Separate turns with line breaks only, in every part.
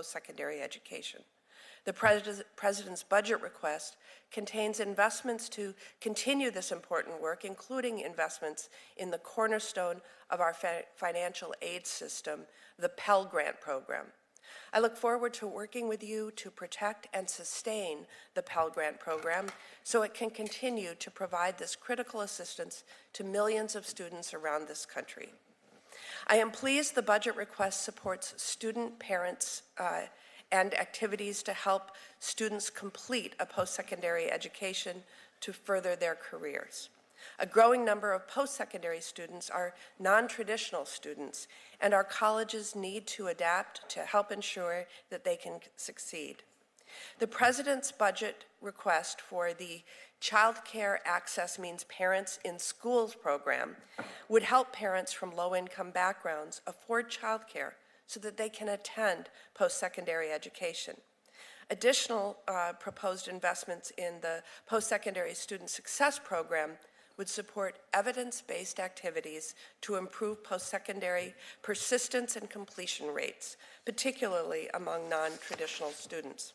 post-secondary education. The President's budget request contains investments to continue this important work, including investments in the cornerstone of our financial aid system, the Pell Grant program. I look forward to working with you to protect and sustain the Pell Grant program so it can continue to provide this critical assistance to millions of students around this country. I am pleased the budget request supports student parents and activities to help students complete a post-secondary education to further their careers. A growing number of post-secondary students are non-traditional students, and our colleges need to adapt to help ensure that they can succeed. The President's budget request for the Child Care Access Means Parents in Schools program would help parents from low-income backgrounds afford child care so that they can attend post-secondary education. Additional proposed investments in the Post-Secondary Student Success Program would support evidence-based activities to improve post-secondary persistence and completion rates, particularly among non-traditional students.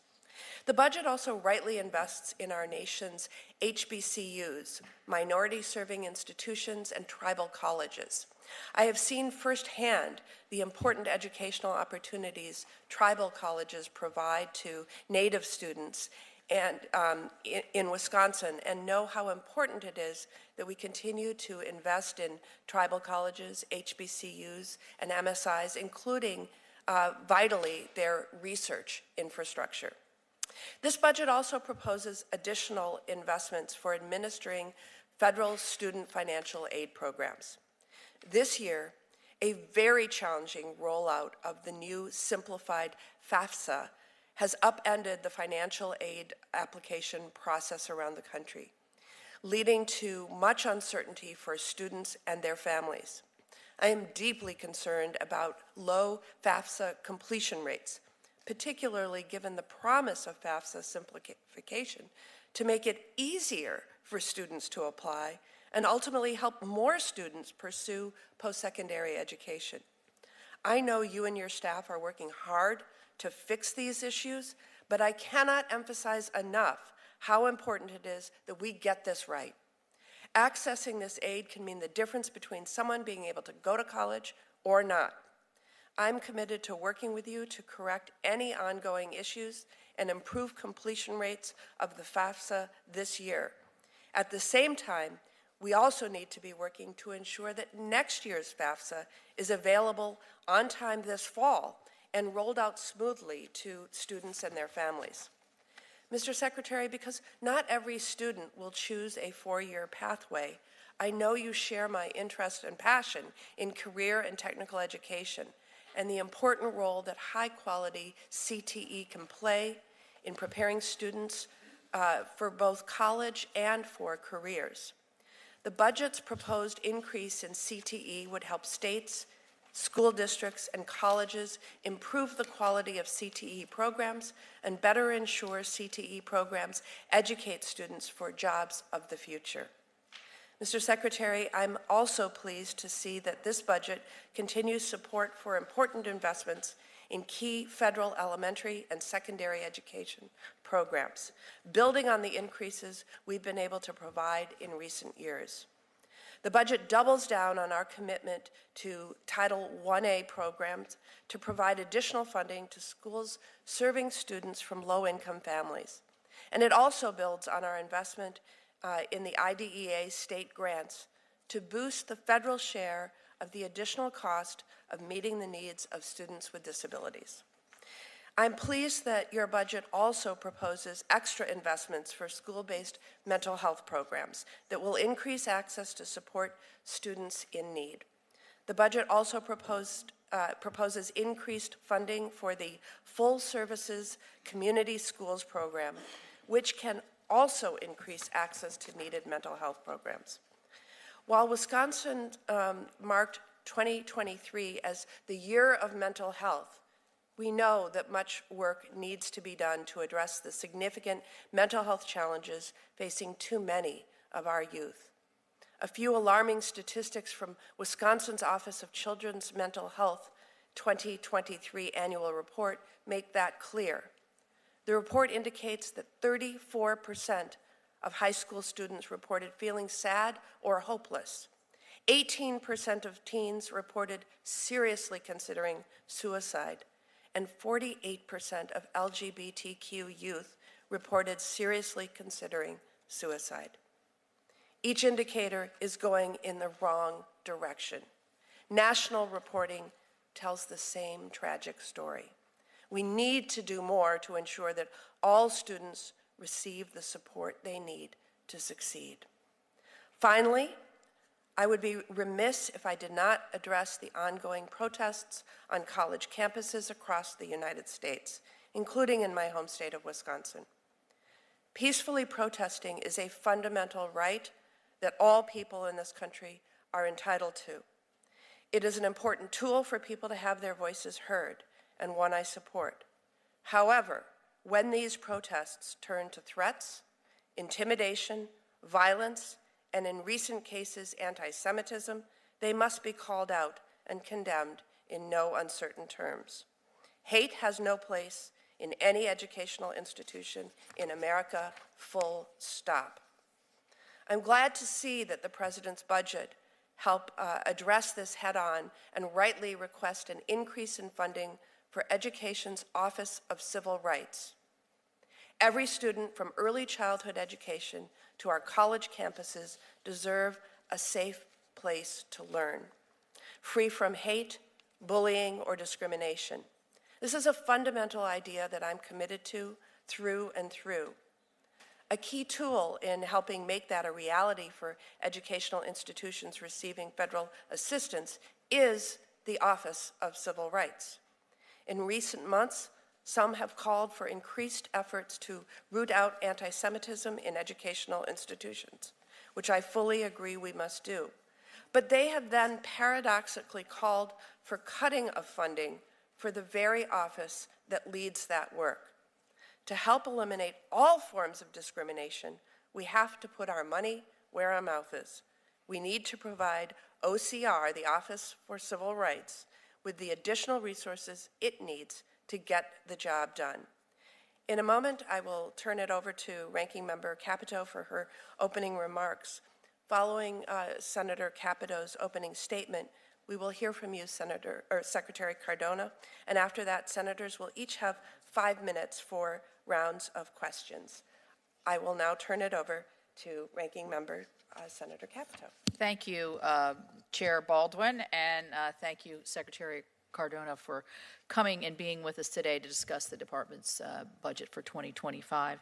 The budget also rightly invests in our nation's HBCUs, minority-serving institutions, and tribal colleges. I have seen firsthand the important educational opportunities tribal colleges provide to Native students and in Wisconsin, and know how important it is that we continue to invest in tribal colleges, HBCUs, and MSIs, including vitally their research infrastructure. This budget also proposes additional investments for administering federal student financial aid programs. This year, a very challenging rollout of the new simplified FAFSA has upended the financial aid application process around the country, leading to much uncertainty for students and their families. I am deeply concerned about low FAFSA completion rates, particularly given the promise of FAFSA simplification to make it easier for students to apply and ultimately help more students pursue post-secondary education. I know you and your staff are working hard to fix these issues, but I cannot emphasize enough how important it is that we get this right. Accessing this aid can mean the difference between someone being able to go to college or not. I'm committed to working with you to correct any ongoing issues and improve completion rates of the FAFSA this year. At the same time, we also need to be working to ensure that next year's FAFSA is available on time this fall and rolled out smoothly to students and their families. Mr. Secretary, because not every student will choose a four-year pathway, I know you share my interest and passion in career and technical education and the important role that high-quality CTE can play in preparing students for both college and for careers. The budget's proposed increase in CTE would help states, school districts, and colleges improve the quality of CTE programs and better ensure CTE programs educate students for jobs of the future. Mr. Secretary, I'm also pleased to see that this budget continues support for important investments in key federal elementary and secondary education programs, building on the increases we've been able to provide in recent years. The budget doubles down on our commitment to Title I-A programs to provide additional funding to schools serving students from low-income families. And it also builds on our investment in the IDEA state grants to boost the federal share of the additional cost of meeting the needs of students with disabilities. I'm pleased that your budget also proposes extra investments for school-based mental health programs that will increase access to support students in need. The budget also proposes increased funding for the Full Services Community Schools program, which can also increase access to needed mental health programs. While Wisconsin marked 2023 as the Year of Mental Health, we know that much work needs to be done to address the significant mental health challenges facing too many of our youth. A few alarming statistics from Wisconsin's Office of Children's Mental Health 2023 annual report make that clear. The report indicates that 34% of high school students reported feeling sad or hopeless. 18% of teens reported seriously considering suicide, and 48% of LGBTQ youth reported seriously considering suicide. Each indicator is going in the wrong direction. National reporting tells the same tragic story. We need to do more to ensure that all students receive the support they need to succeed. Finally, I would be remiss if I did not address the ongoing protests on college campuses across the United States, including in my home state of Wisconsin. Peacefully protesting is a fundamental right that all people in this country are entitled to. It is an important tool for people to have their voices heard, and one I support. However, when these protests turn to threats, intimidation, violence, and in recent cases, anti-Semitism, they must be called out and condemned in no uncertain terms. Hate has no place in any educational institution in America, full stop. I'm glad to see that the President's budget help address this head-on and rightly request an increase in funding for Education's Office of Civil Rights. Every student from early childhood education to our college campuses deserve a safe place to learn, free from hate, bullying, or discrimination. This is a fundamental idea that I'm committed to through and through. A key tool in helping make that a reality for educational institutions receiving federal assistance is the Office of Civil Rights. In recent months, some have called for increased efforts to root out anti-Semitism in educational institutions, which I fully agree we must do. But they have then paradoxically called for cutting of funding for the very office that leads that work. To help eliminate all forms of discrimination, we have to put our money where our mouth is. We need to provide OCR, the Office for Civil Rights, with the additional resources it needs to get the job done. In a moment, I will turn it over to Ranking Member Capito for her opening remarks. Following Senator Capito's opening statement, we will hear from you, Secretary Cardona, and after that, senators will each have 5 minutes for rounds of questions. I will now turn it over to Ranking Member Senator Capito.
Thank you, Chair Baldwin, and thank you, Secretary Cardona, for coming and being with us today to discuss the department's budget for 2025.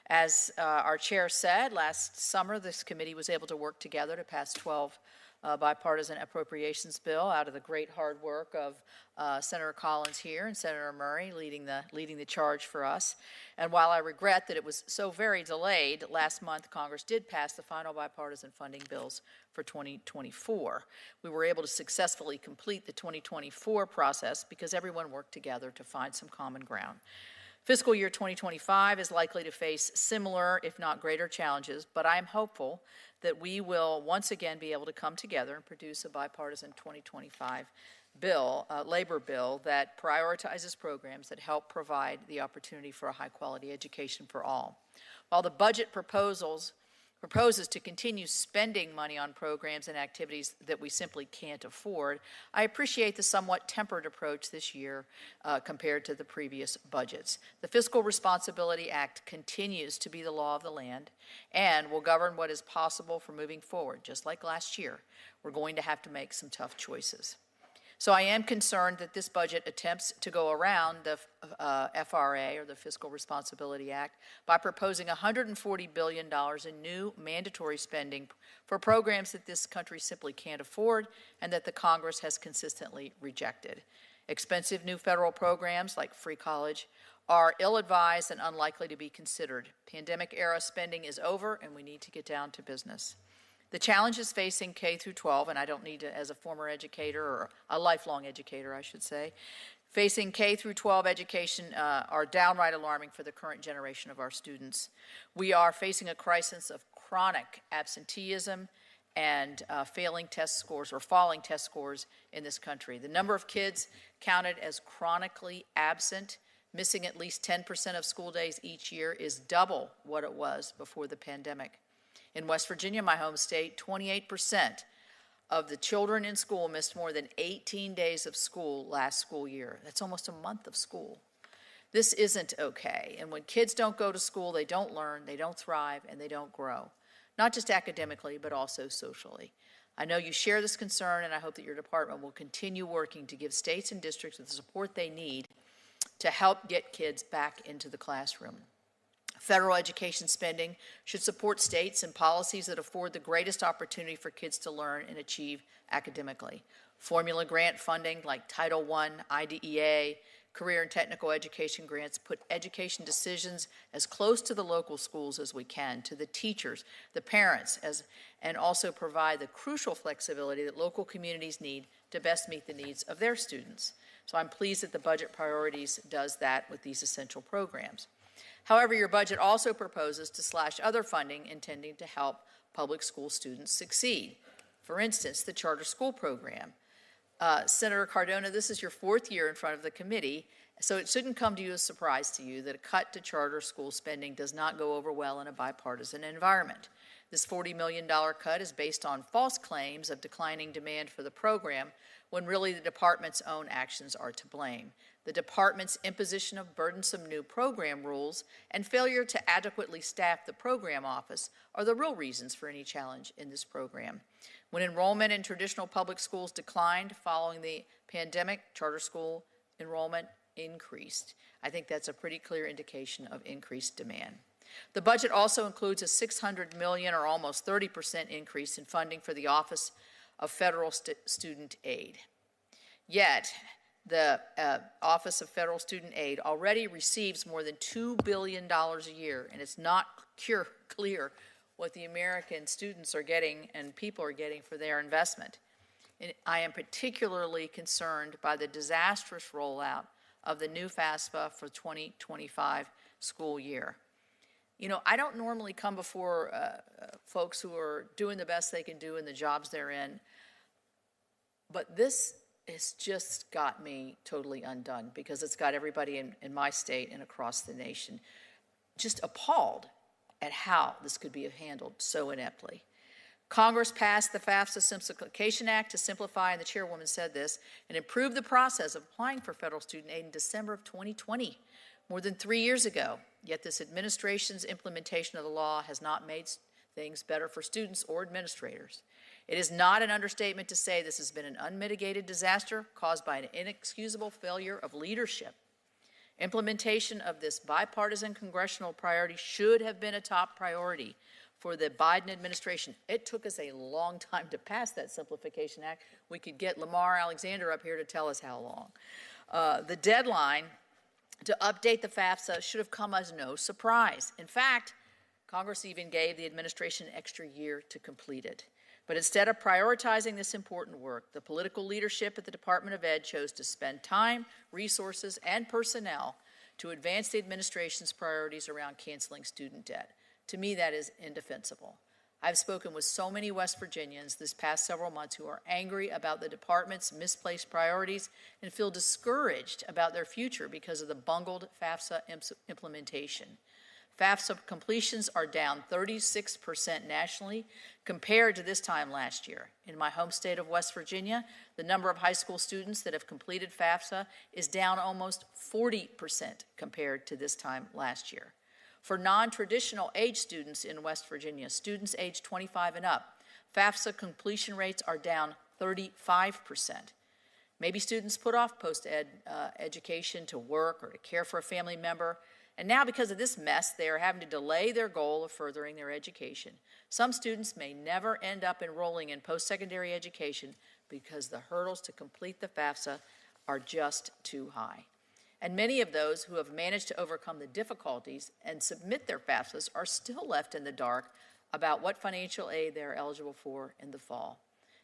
As our chair said, last summer this committee was able to work together to pass 12 bipartisan appropriations bill out of the great hard work of Senator Collins here and Senator Murray leading the charge for us. And while I regret that it was so very delayed, last month Congress did pass the final bipartisan funding bills for 2024. We were able to successfully complete the 2024 process because everyone worked together to find some common ground. Fiscal year 2025 is likely to face similar, if not greater, challenges, but I am hopeful that we will once again be able to come together and produce a bipartisan 2025 bill, labor bill, that prioritizes programs that help provide the opportunity for a high-quality education for all. While the budget proposes to continue spending money on programs and activities that we simply can't afford, I appreciate the somewhat tempered approach this year compared to the previous budgets. The Fiscal Responsibility Act continues to be the law of the land and will govern what is possible for moving forward. Just like last year, we're going to have to make some tough choices. So I am concerned that this budget attempts to go around the FRA, or the Fiscal Responsibility Act, by proposing $140 billion in new mandatory spending for programs that this country simply can't afford and that the Congress has consistently rejected. Expensive new federal programs like free college are ill-advised and unlikely to be considered. Pandemic-era spending is over, and we need to get down to business. The challenges facing K through 12, and I don't need to, as a former educator, or a lifelong educator, I should say, facing K through 12 education are downright alarming for the current generation of our students. We are facing a crisis of chronic absenteeism and failing test scores or falling test scores in this country. The number of kids counted as chronically absent Missing at least 10% of school days each year is double what it was before the pandemic. In West Virginia, my home state, 28% of the children in school missed more than 18 days of school last school year. That's almost a month of school. This isn't okay. And when kids don't go to school, they don't learn, they don't thrive, and they don't grow. Not just academically, but also socially. I know you share this concern, and I hope that your department will continue working to give states and districts the support they need to help get kids back into the classroom. Federal education spending should support states and policies that afford the greatest opportunity for kids to learn and achieve academically. Formula grant funding like Title I, IDEA, career and technical education grants put education decisions as close to the local schools as we can, to the teachers, the parents, and also provide the crucial flexibility that local communities need to best meet the needs of their students. So I'm pleased that the budget priorities does that with these essential programs. However, your budget also proposes to slash other funding intending to help public school students succeed. For instance, the charter school program. Senator Cardona, this is your fourth year in front of the committee, so it shouldn't come to you as a surprise to you that a cut to charter school spending does not go over well in a bipartisan environment. This $40 million cut is based on false claims of declining demand for the program, when really the department's own actions are to blame. The department's imposition of burdensome new program rules and failure to adequately staff the program office are the real reasons for any challenge in this program. When enrollment in traditional public schools declined following the pandemic, charter school enrollment increased. I think that's a pretty clear indication of increased demand. The budget also includes a $600 million, or almost 30% increase in funding for the Office of Federal Student Aid. Yet, the Office of Federal Student Aid already receives more than $2 billion a year, and it's not clear what the American students are getting and people are getting for their investment. And I am particularly concerned by the disastrous rollout of the new FAFSA for 2025 school year. You know, I don't normally come before folks who are doing the best they can do in the jobs they're in, but this has just got me totally undone, because it's got everybody in my state and across the nation just appalled at how this could be handled so ineptly. Congress passed the FAFSA Simplification Act to simplify, and the chairwoman said this, and improve the process of applying for federal student aid in December of 2020, more than 3 years ago. Yet this administration's implementation of the law has not made things better for students or administrators. It is not an understatement to say this has been an unmitigated disaster caused by an inexcusable failure of leadership. Implementation of this bipartisan congressional priority should have been a top priority for the Biden administration. It took us a long time to pass that Simplification Act. We could get Lamar Alexander up here to tell us how long. The deadline to update the FAFSA should have come as no surprise. In fact, Congress even gave the administration an extra year to complete it. But instead of prioritizing this important work, the political leadership at the Department of Ed chose to spend time, resources, and personnel to advance the administration's priorities around canceling student debt. To me, that is indefensible. I've spoken with so many West Virginians this past several months who are angry about the department's misplaced priorities and feel discouraged about their future because of the bungled FAFSA implementation. FAFSA completions are down 36% nationally compared to this time last year. In my home state of West Virginia, the number of high school students that have completed FAFSA is down almost 40% compared to this time last year. For non-traditional age students in West Virginia, students age 25 and up, FAFSA completion rates are down 35%. Maybe students put off post-ed education to work or to care for a family member. And now, because of this mess, they are having to delay their goal of furthering their education. Some students may never end up enrolling in post-secondary education because the hurdles to complete the FAFSA are just too high. And many of those who have managed to overcome the difficulties and submit their FAFSAs are still left in the dark about what financial aid they are eligible for in the fall.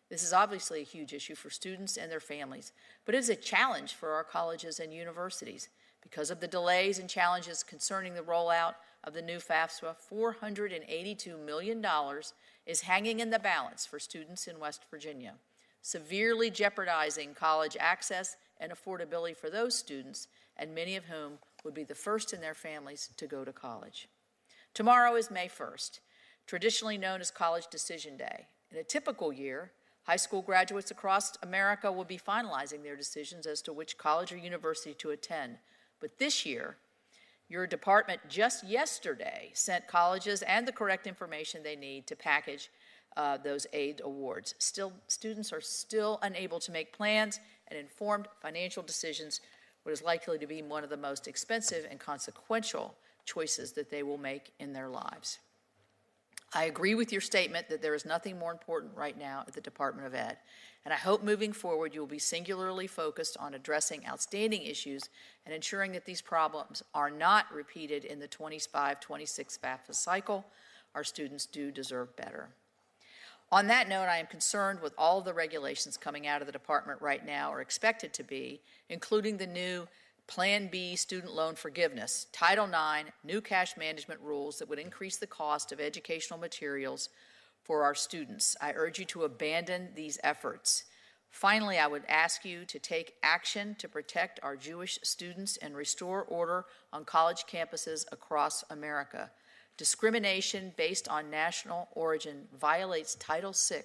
This is obviously a huge issue for students and their families, but it is a challenge for our colleges and universities. Because of the delays and challenges concerning the rollout of the new FAFSA, $482 million is hanging in the balance for students in West Virginia, severely jeopardizing college access and affordability for those students, and many of whom would be the first in their families to go to college. Tomorrow is May 1st, traditionally known as College Decision Day. In a typical year, high school graduates across America will be finalizing their decisions as to which college or university to attend. But this year, your department just yesterday sent colleges and the correct information they need to package those aid awards. Still, students are still unable to make plans and informed financial decisions, what is likely to be one of the most expensive and consequential choices that they will make in their lives. I agree with your statement that there is nothing more important right now at the Department of Ed, and I hope moving forward you will be singularly focused on addressing outstanding issues and ensuring that these problems are not repeated in the 25-26 FAFSA cycle. Our students do deserve better. On that note, I am concerned with all of the regulations coming out of the department right now, or expected to be, including the new Plan B student loan forgiveness, Title IX, new cash management rules that would increase the cost of educational materials for our students. I urge you to abandon these efforts. Finally, I would ask you to take action to protect our Jewish students and restore order on college campuses across America. Discrimination based on national origin violates Title VI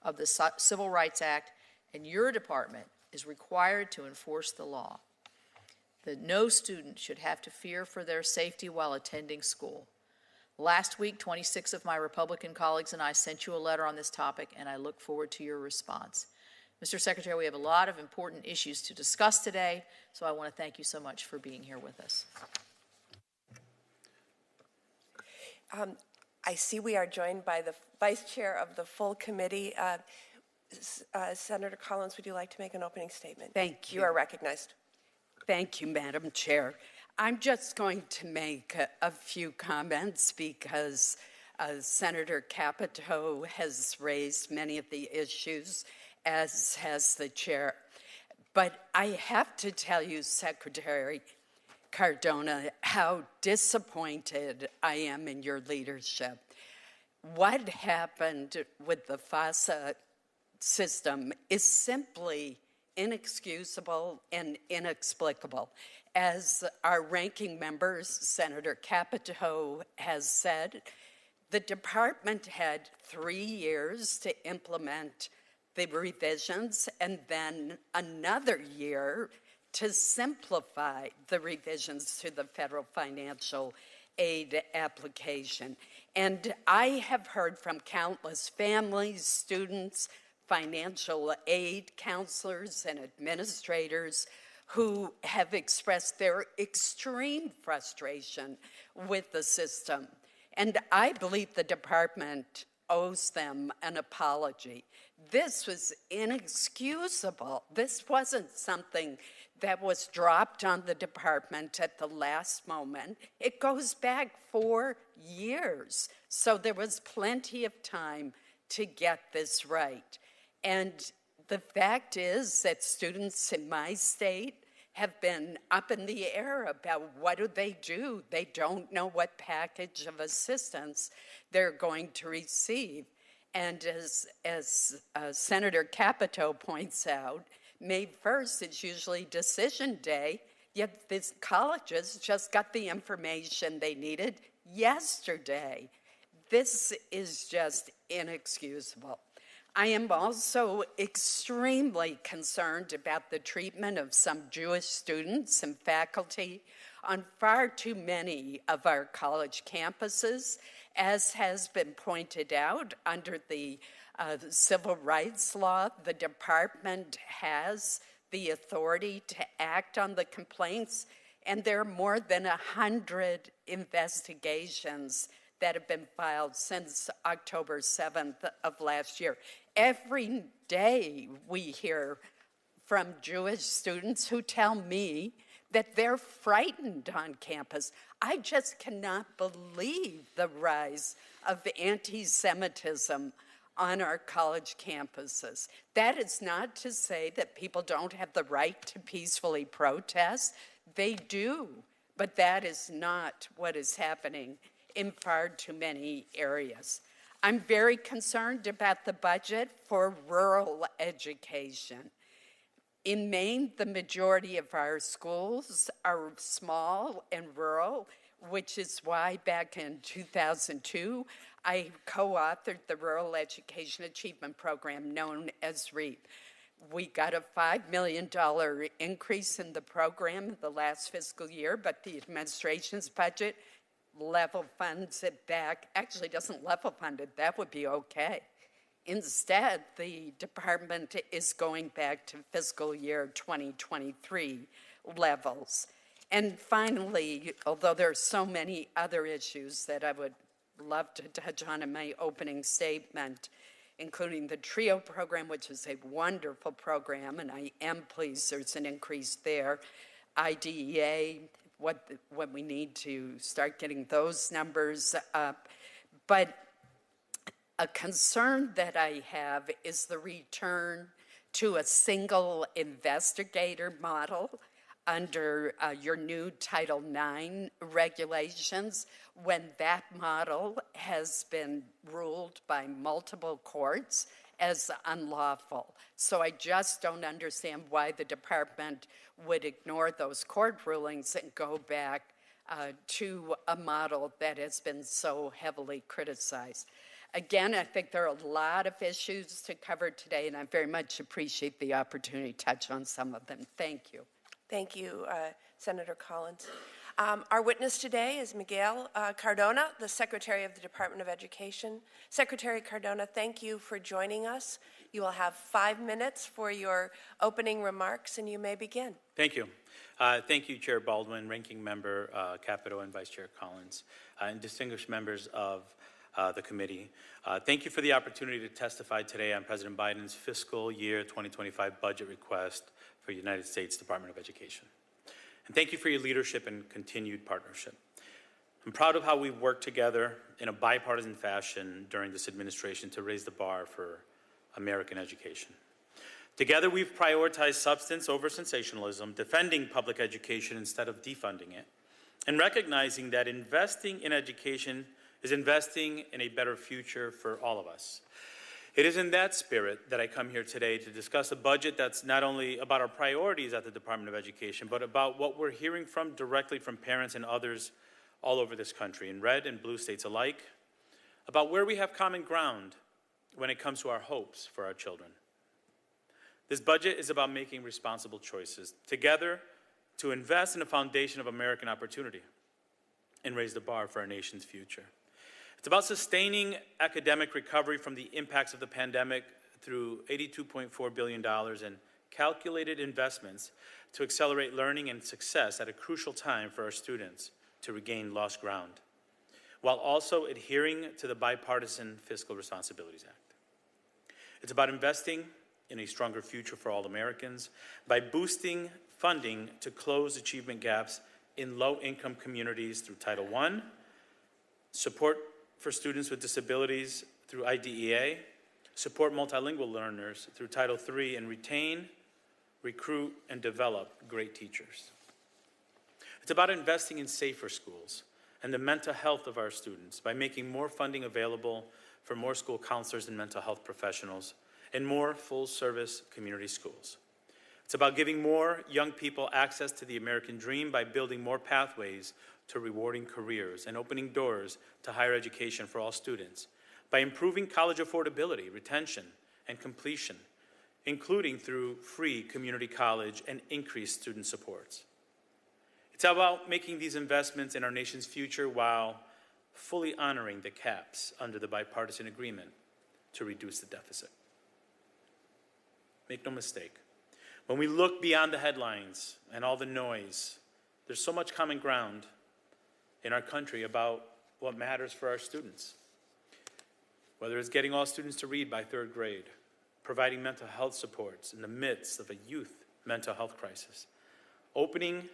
of the Civil Rights Act, and your department is required to enforce the law. That no student should have to fear for their safety while attending school. Last week, 26 of my Republican colleagues and I sent you a letter on this topic, and I look forward to your response. Mr. Secretary, we have a lot of important issues to discuss today, so I want to thank you so much for being here with us.
I see we are joined by the Vice Chair of the full committee. Senator Collins, would you like to make an opening statement?
Thank you.
You are recognized.
Thank you, Madam Chair. I'm just going to make a few comments because Senator Capito has raised many of the issues, as has the chair. But I have to tell you, Secretary Cardona, how disappointed I am in your leadership. What happened with the FAFSA system is simply inexcusable and inexplicable. As our ranking member, Senator Capito, has said, the department had 3 years to implement the revisions and then another year to simplify the revisions to the federal financial aid application. And I have heard from countless families, students, financial aid counselors, and administrators who have expressed their extreme frustration with the system. And I believe the department owes them an apology. This was inexcusable. This wasn't something that was dropped on the department at the last moment. It goes back 4 years. So there was plenty of time to get this right. And the fact is that students in my state have been up in the air about what do. They don't know what package of assistance they're going to receive. And as Senator Capito points out, May 1st is usually decision day, yet these colleges just got the information they needed yesterday. This is just inexcusable. I am also extremely concerned about the treatment of some Jewish students and faculty on far too many of our college campuses. As has been pointed out, under the civil rights law, the department has the authority to act on the complaints, and there are more than 100 investigations that have been filed since October 7th of last year. Every day we hear from Jewish students who tell me that they're frightened on campus. I just cannot believe the rise of anti-Semitism on our college campuses. That is not to say that people don't have the right to peacefully protest. They do, but that is not what is happening in far too many areas. I'm very concerned about the budget for rural education. In Maine, the majority of our schools are small and rural, which is why back in 2002, I co-authored the Rural Education Achievement Program known as REAP. We got a $5 million increase in the program in the last fiscal year, but the administration's budget level funds it back. Actually doesn't level fund it, that would be okay. Instead, the department is going back to fiscal year 2023 levels. And finally, although there are so many other issues that I would love to touch on in my opening statement, including the TRIO program, which is a wonderful program, and I am pleased there's an increase there. IDEA, what we need to start getting those numbers up. But a concern that I have is the return to a single investigator model under your new Title IX regulations, when that model has been ruled by multiple courts as unlawful. So I just don't understand why the department would ignore those court rulings and go back to a model that has been so heavily criticized. Again, I think there are a lot of issues to cover today, and I very much appreciate the opportunity to touch on some of them. Thank you.
Thank you, Senator Collins. Our witness today is Miguel Cardona, the Secretary of the Department of Education. Secretary Cardona, thank you for joining us. You will have 5 minutes for your opening remarks, and you may begin.
Thank you. Thank you, Chair Baldwin, Ranking Member Capito, and Vice Chair Collins, and distinguished members of the committee. Thank you for the opportunity to testify today on President Biden's fiscal year 2025 budget request for the United States Department of Education. And thank you for your leadership and continued partnership. I'm proud of how we've worked together in a bipartisan fashion during this administration to raise the bar for American education. Together, we've prioritized substance over sensationalism, defending public education instead of defunding it, and recognizing that investing in education is investing in a better future for all of us. It is in that spirit that I come here today to discuss a budget that's not only about our priorities at the Department of Education, but about what we're hearing directly from parents and others all over this country, in red and blue states alike, about where we have common ground when it comes to our hopes for our children. This budget is about making responsible choices together to invest in the foundation of American opportunity and raise the bar for our nation's future. It's about sustaining academic recovery from the impacts of the pandemic through $82.4 billion in calculated investments to accelerate learning and success at a crucial time for our students to regain lost ground, while also adhering to the Bipartisan Fiscal Responsibilities Act. It's about investing in a stronger future for all Americans by boosting funding to close achievement gaps in low-income communities through Title I, support for students with disabilities through IDEA, support multilingual learners through Title III, and retain, recruit, and develop great teachers. It's about investing in safer schools and the mental health of our students by making more funding available for more school counselors and mental health professionals and more full-service community schools. It's about giving more young people access to the American dream by building more pathways to rewarding careers and opening doors to higher education for all students, by improving college affordability, retention, and completion, including through free community college and increased student supports. It's about making these investments in our nation's future while fully honoring the caps under the bipartisan agreement to reduce the deficit. Make no mistake, when we look beyond the headlines and all the noise, there's so much common ground in our country about what matters for our students. Whether it's getting all students to read by 3rd grade, providing mental health supports in the midst of a youth mental health crisis, opening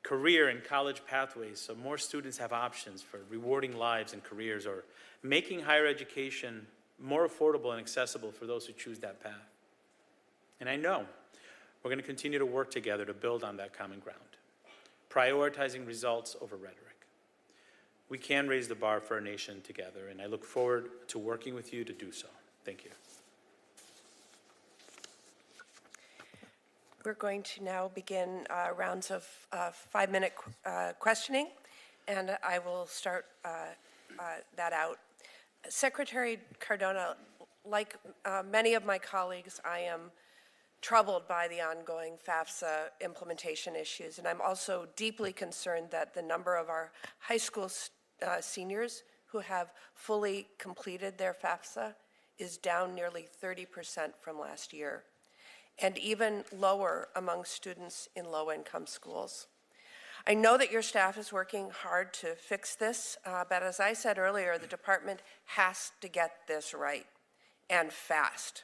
career and college pathways so more students have options for rewarding lives and careers, or making higher education more affordable and accessible for those who choose that path. And I know we're going to continue to work together to build on that common ground, prioritizing results over rhetoric. We can raise the bar for our nation together, and I look forward to working with you to do so. Thank you.
We're going to now begin rounds of 5-minute questioning, and I will start that out. Secretary Cardona, like many of my colleagues, I am troubled by the ongoing FAFSA implementation issues, and I'm also deeply concerned that the number of our high school seniors who have fully completed their FAFSA is down nearly 30% from last year, and even lower among students in low-income schools. I know that your staff is working hard to fix this, but as I said earlier, the department has to get this right, and fast.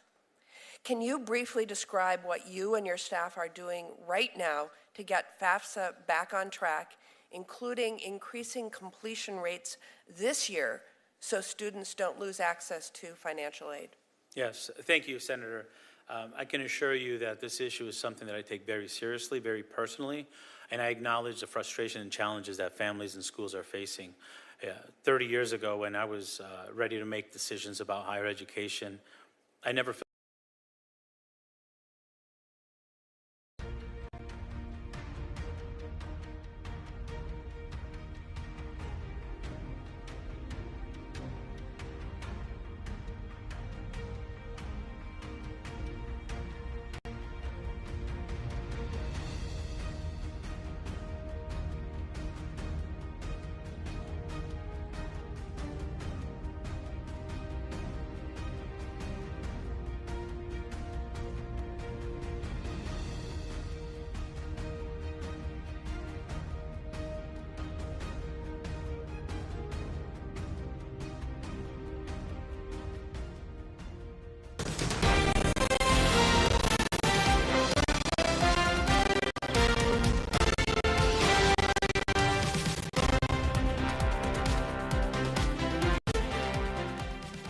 Can you briefly describe what you and your staff are doing right now to get FAFSA back on track, including increasing completion rates this year so students don't lose access to financial aid?
Yes, thank you, Senator. I can assure you that this issue is something that I take very seriously, very personally, and I acknowledge the frustration and challenges that families and schools are facing. 30 years ago, when I was ready to make decisions about higher education, I never felt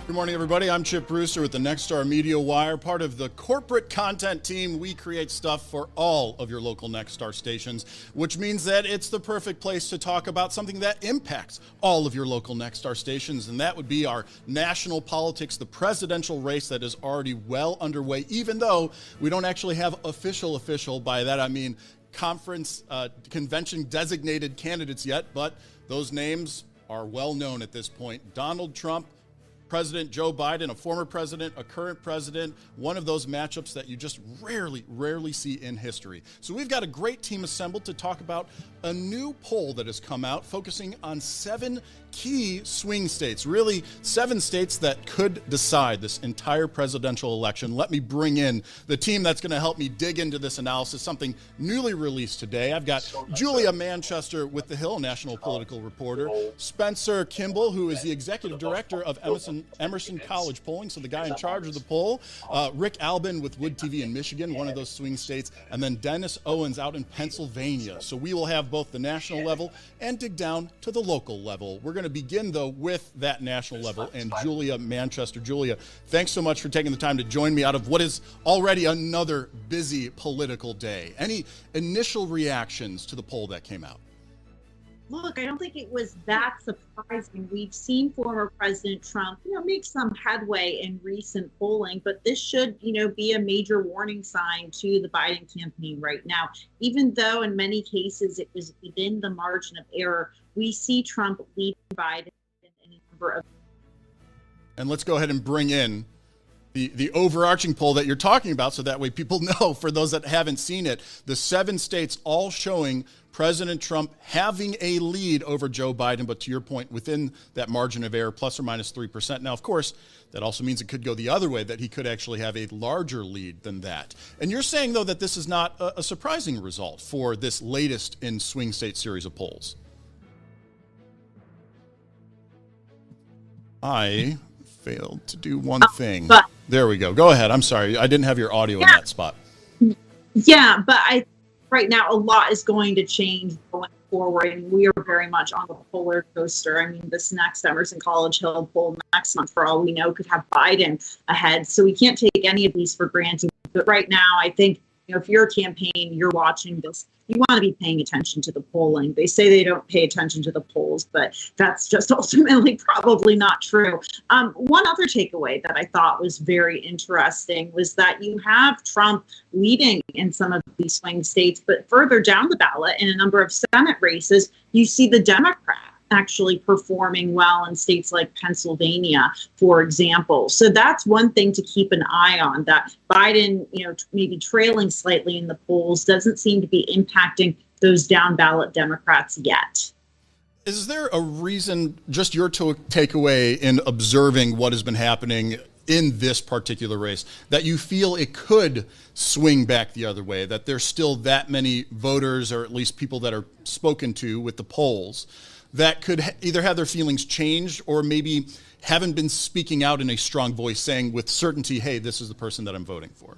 Good morning, everybody. I'm Chip Brewster with the Nexstar Media Wire, part of the corporate content team. We create stuff for all of your local Nexstar stations, which means that it's the perfect place to talk about something that impacts all of your local Nexstar stations, and that would be our national politics, the presidential race that is already well underway, even though we don't actually have official, by that I mean conference, convention designated candidates yet, but those names are well known at this point. Donald Trump, President Joe Biden, a former president, a current president, one of those matchups that you just rarely see in history. So we've got a great team assembled to talk about a new poll that has come out focusing on 7 key swing states, really 7 states that could decide this entire presidential election. Let me bring in the team that's going to help me dig into this analysis, something newly released today. I've got Julia Manchester with The Hill, national political reporter, Spencer Kimball, who is the executive director of Emerson College Polling, so the guy in charge of the poll, Rick Albin with Wood TV in Michigan, one of those swing states, and then Dennis Owens out in Pennsylvania. So we will have both the national level and dig down to the local level. We're going to begin, though, with that national level and Julia Manchester. Julia, thanks so much for taking the time to join me out of what is already another busy political day. Any initial reactions to the poll that came out?
Look, I don't think it was that surprising. We've seen former President Trump, make some headway in recent polling, but this should, be a major warning sign to the Biden campaign right now. Even though in many cases it was within the margin of error, we see Trump leading Biden in a number of.
And let's go ahead and bring in the overarching poll that you're talking about, so that way people know, for those that haven't seen it, the 7 states all showing President Trump having a lead over Joe Biden, but to your point, within that margin of error, plus or minus 3%. Now, of course, that also means it could go the other way, that he could actually have a larger lead than that. And you're saying, though, that this is not a surprising result for this latest in swing state series of polls. I failed to do one thing. There we go. Go ahead. I'm sorry. I didn't have your audio in that spot.
Yeah, but right now a lot is going to change going forward, and we are very much on the polar coaster. I mean, this next Emerson College Hill poll next month, for all we know, could have Biden ahead. So we can't take any of these for granted. But right now, I think if you're a campaign, you're watching this, you want to be paying attention to the polling. They say they don't pay attention to the polls, but that's just ultimately probably not true. One other takeaway that I thought was very interesting was that you have Trump leading in some of these swing states, but further down the ballot in a number of Senate races, you see the Democrat actually performing well in states like Pennsylvania, for example. So that's one thing to keep an eye on, that Biden, maybe trailing slightly in the polls, doesn't seem to be impacting those down ballot Democrats yet.
Is there a reason, just your takeaway in observing what has been happening in this particular race, that you feel it could swing back the other way, that there's still that many voters, or at least people that are spoken to with the polls, that could either have their feelings changed or maybe haven't been speaking out in a strong voice saying with certainty, hey, this is the person that I'm voting for?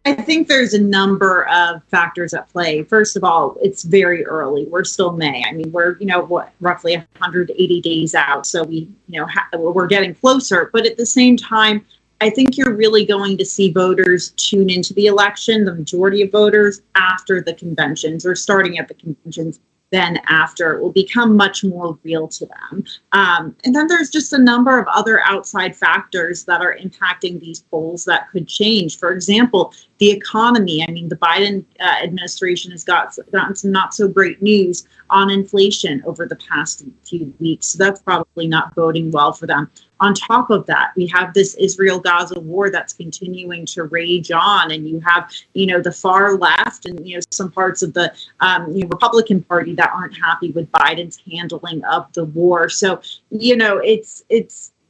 I think there's a number of factors at play. First of all, it's very early. We're still May. I mean, we're, roughly 180 days out. So we're getting closer. But at the same time, I think you're really going to see voters tune into the election, the majority of voters, after the conventions, or starting at the conventions. Then after, it will become much more real to them. And then there's just a number of other outside factors that are impacting these polls that could change. For example, the economy. I mean, the Biden administration has gotten some not so great news on inflation over the past few weeks. So that's probably not boding well for them. On top of that, we have this Israel-Gaza war that's continuing to rage on, and you have, the far left and, some parts of the Republican Party that aren't happy with Biden's handling of the war. So,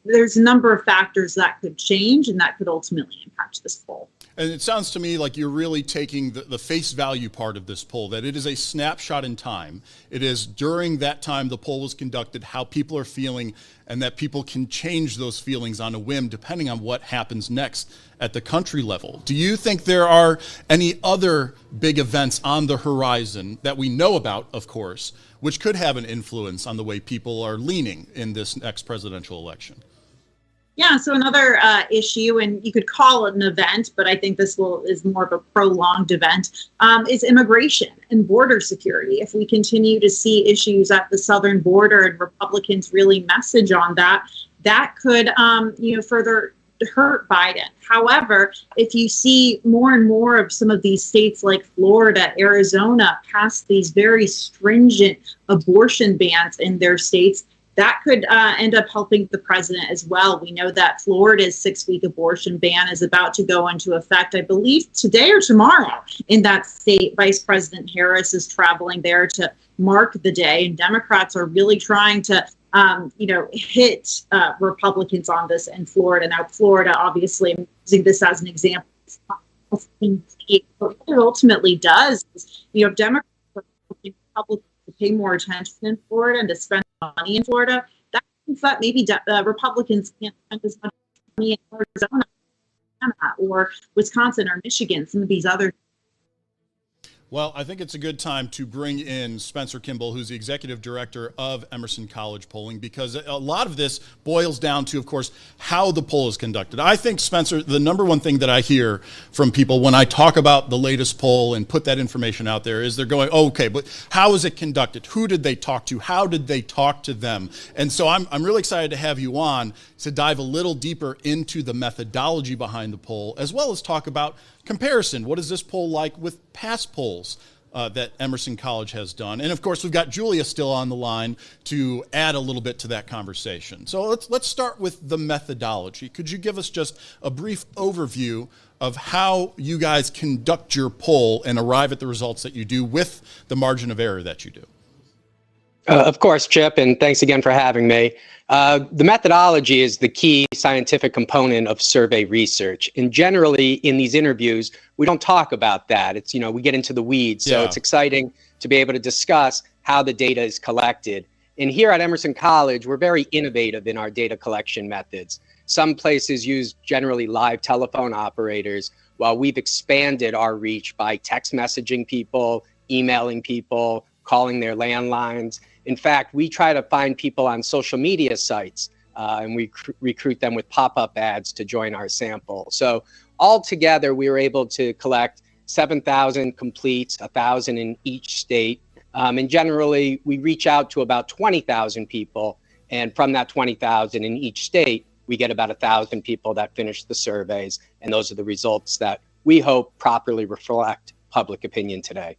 there's a number of factors that could change and that could ultimately impact this poll.
And it sounds to me like you're really taking the face value part of this poll, that it is a snapshot in time. It is during that time the poll was conducted, how people are feeling, and that people can change those feelings on a whim depending on what happens next at the country level. Do you think there are any other big events on the horizon that we know about, of course, which could have an influence on the way people are leaning in this next presidential election?
Yeah, so another issue, and you could call it an event, but I think this is more of a prolonged event, is immigration and border security. If we continue to see issues at the southern border and Republicans really message on that, that could, further hurt Biden. However, if you see more and more of some of these states like Florida, Arizona pass these very stringent abortion bans in their states, that could end up helping the president as well. We know that Florida's 6-week abortion ban is about to go into effect, I believe, today or tomorrow in that state. Vice President Harris is traveling there to mark the day, and Democrats are really trying to hit Republicans on this in Florida. Now, Florida, obviously, I'm using this as an example. But what it ultimately does is, Democrats are helping Republicans to pay more attention in Florida and to spend money in Florida. That means that maybe Republicans can't spend as much money in Arizona or Wisconsin or Michigan, some of these other.
Well, I think it's a good time to bring in Spencer Kimball, who's the executive director of Emerson College Polling, because a lot of this boils down to, of course, how the poll is conducted. I think, Spencer, the number one thing that I hear from people when I talk about the latest poll and put that information out there is they're going, oh, okay, but how is it conducted? Who did they talk to? How did they talk to them? And so I'm really excited to have you on to dive a little deeper into the methodology behind the poll, as well as talk about comparison. What is this poll like with past polls that Emerson College has done? And of course, we've got Julia still on the line to add a little bit to that conversation. So let's start with the methodology. Could you give us just a brief overview of how you guys conduct your poll and arrive at the results that you do with the margin of error that you do?
Of course, Chip, and thanks again for having me. The methodology is the key scientific component of survey research. And generally, in these interviews, we don't talk about that. It's, we get into the weeds. So it's exciting to be able to discuss how the data is collected. And here at Emerson College, we're very innovative in our data collection methods. Some places use generally live telephone operators, while we've expanded our reach by text messaging people, emailing people, calling their landlines. In fact, we try to find people on social media sites and we recruit them with pop-up ads to join our sample. So altogether, we were able to collect 7,000 completes, 1,000 in each state. And generally, we reach out to about 20,000 people. And from that 20,000 in each state, we get about 1,000 people that finish the surveys. And those are the results that we hope properly reflect public opinion today.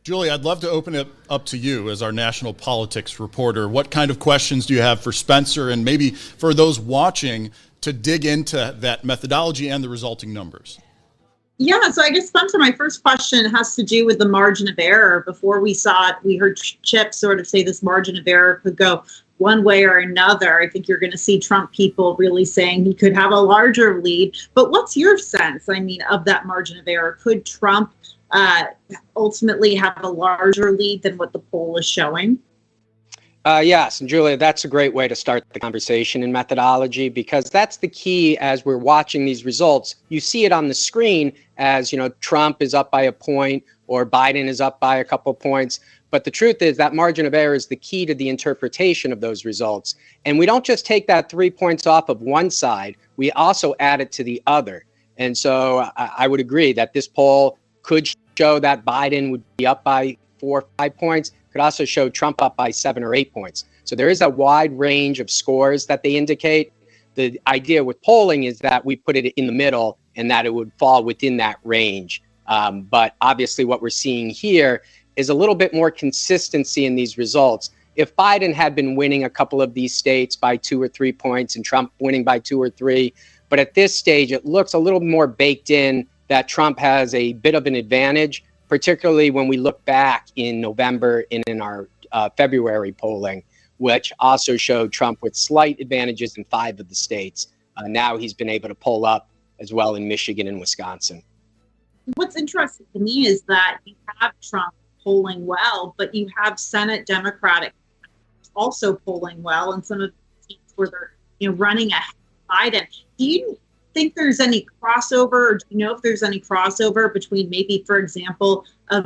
Julie, I'd love to open it up to you as our national politics reporter. What kind of questions do you have for Spencer and maybe for those watching to dig into that methodology and the resulting numbers?
Yeah, so I guess, Spencer, my first question has to do with the margin of error. Before we saw it, we heard Chip sort of say this margin of error could go one way or another. I think you're going to see Trump people really saying he could have a larger lead. But what's your sense, of that margin of error? Could Trump ultimately have a larger lead than what the poll is showing?
Yes, and Julia, that's a great way to start the conversation in methodology, because that's the key as we're watching these results. You see it on the screen as, Trump is up by a point or Biden is up by a couple points. But the truth is that margin of error is the key to the interpretation of those results. And we don't just take that 3 points off of one side, we also add it to the other. And so I would agree that this poll could show that Biden would be up by 4 or 5 points, could also show Trump up by 7 or 8 points. So there is a wide range of scores that they indicate. The idea with polling is that we put it in the middle and that it would fall within that range. But obviously what we're seeing here is a little bit more consistency in these results. If Biden had been winning a couple of these states by 2 or 3 points and Trump winning by 2 or 3, but at this stage, it looks a little more baked in that Trump has a bit of an advantage, particularly when we look back in November and in our February polling, which also showed Trump with slight advantages in 5 of the states. Now he's been able to pull up as well in Michigan and Wisconsin.
What's interesting to me is that you have Trump polling well, but you have Senate Democratic also polling well, and some of the states where they're running ahead of Biden. Do you think there's any crossover, or do you know if there's any crossover between maybe, for example, a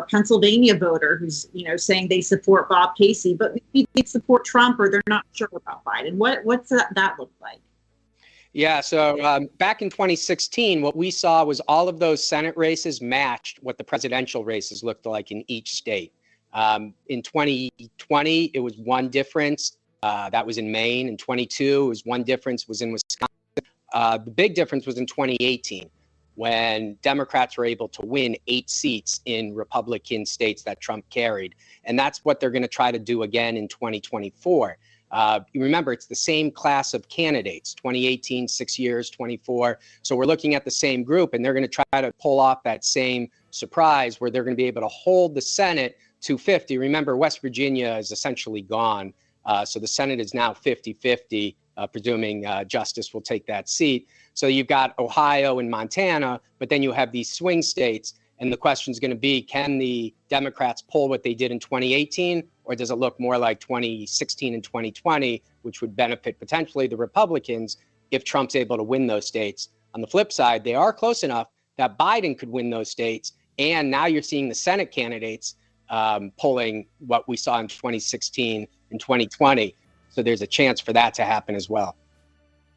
Pennsylvania voter who's saying they support Bob Casey, but maybe they support Trump, or they're not sure about Biden? What's that look like?
Yeah, so back in 2016, what we saw was all of those Senate races matched what the presidential races looked like in each state. In 2020, it was one difference. That was in Maine. In 22, it was one difference, was in Wisconsin. The big difference was in 2018, when Democrats were able to win 8 seats in Republican states that Trump carried. And that's what they're going to try to do again in 2024. You remember, it's the same class of candidates, 2018, 6 years, 24. So we're looking at the same group, and they're going to try to pull off that same surprise where they're going to be able to hold the Senate to 50. Remember, West Virginia is essentially gone. So the Senate is now 50-50, presuming Justice will take that seat. So you've got Ohio and Montana, but then you have these swing states. And the question is going to be, can the Democrats pull what they did in 2018, or does it look more like 2016 and 2020, which would benefit potentially the Republicans if Trump's able to win those states? On the flip side, they are close enough that Biden could win those states. And now you're seeing the Senate candidates pulling what we saw in 2016 and 2020. So there's a chance for that to happen as well.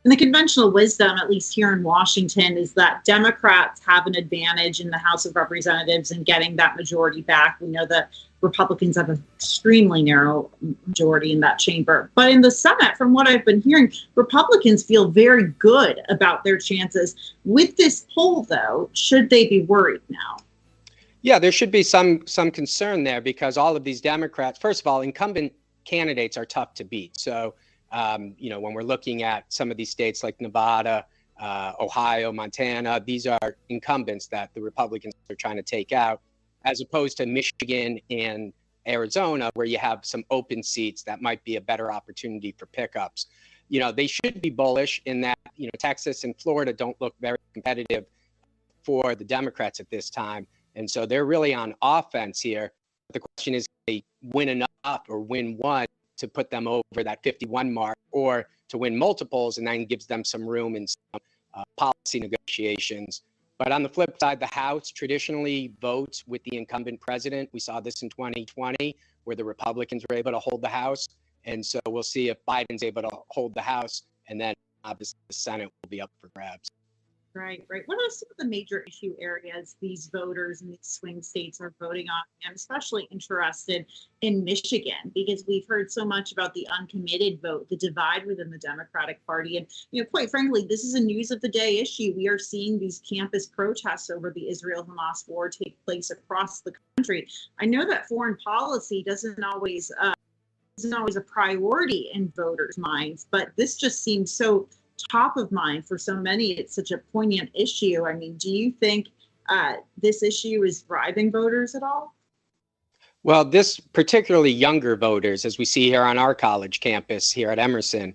And the conventional wisdom, at least here in Washington, is that Democrats have an advantage in the House of Representatives in getting that majority back. We know that Republicans have an extremely narrow majority in that chamber. But in the Senate, from what I've been hearing, Republicans feel very good about their chances. With this poll, though, should they be worried now?
Yeah, there should be some concern there, because all of these Democrats, first of all, incumbent candidates are tough to beat. So, when we're looking at some of these states like Nevada, Ohio, Montana, these are incumbents that the Republicans are trying to take out, as opposed to Michigan and Arizona, where you have some open seats that might be a better opportunity for pickups. They should be bullish in that, Texas and Florida don't look very competitive for the Democrats at this time. And so they're really on offense here. The question is, can they win enough or win one to put them over that 51 mark, or to win multiples and then gives them some room in some policy negotiations. But on the flip side, the House traditionally votes with the incumbent president. We saw this in 2020, where the Republicans were able to hold the House. And so we'll see if Biden's able to hold the House, and then obviously the Senate will be up for grabs.
Right, right. What are some of the major issue areas these voters in these swing states are voting on? I'm especially interested in Michigan because we've heard so much about the uncommitted vote, the divide within the Democratic Party. And, quite frankly, this is a news of the day issue. We are seeing these campus protests over the Israel-Hamas war take place across the country. I know that foreign policy isn't always a priority in voters' minds, but this just seems so top of mind for so many. It's such a poignant issue. I mean, do you think this issue is driving voters at all?
Well, this particularly younger voters, as we see here on our college campus here at Emerson,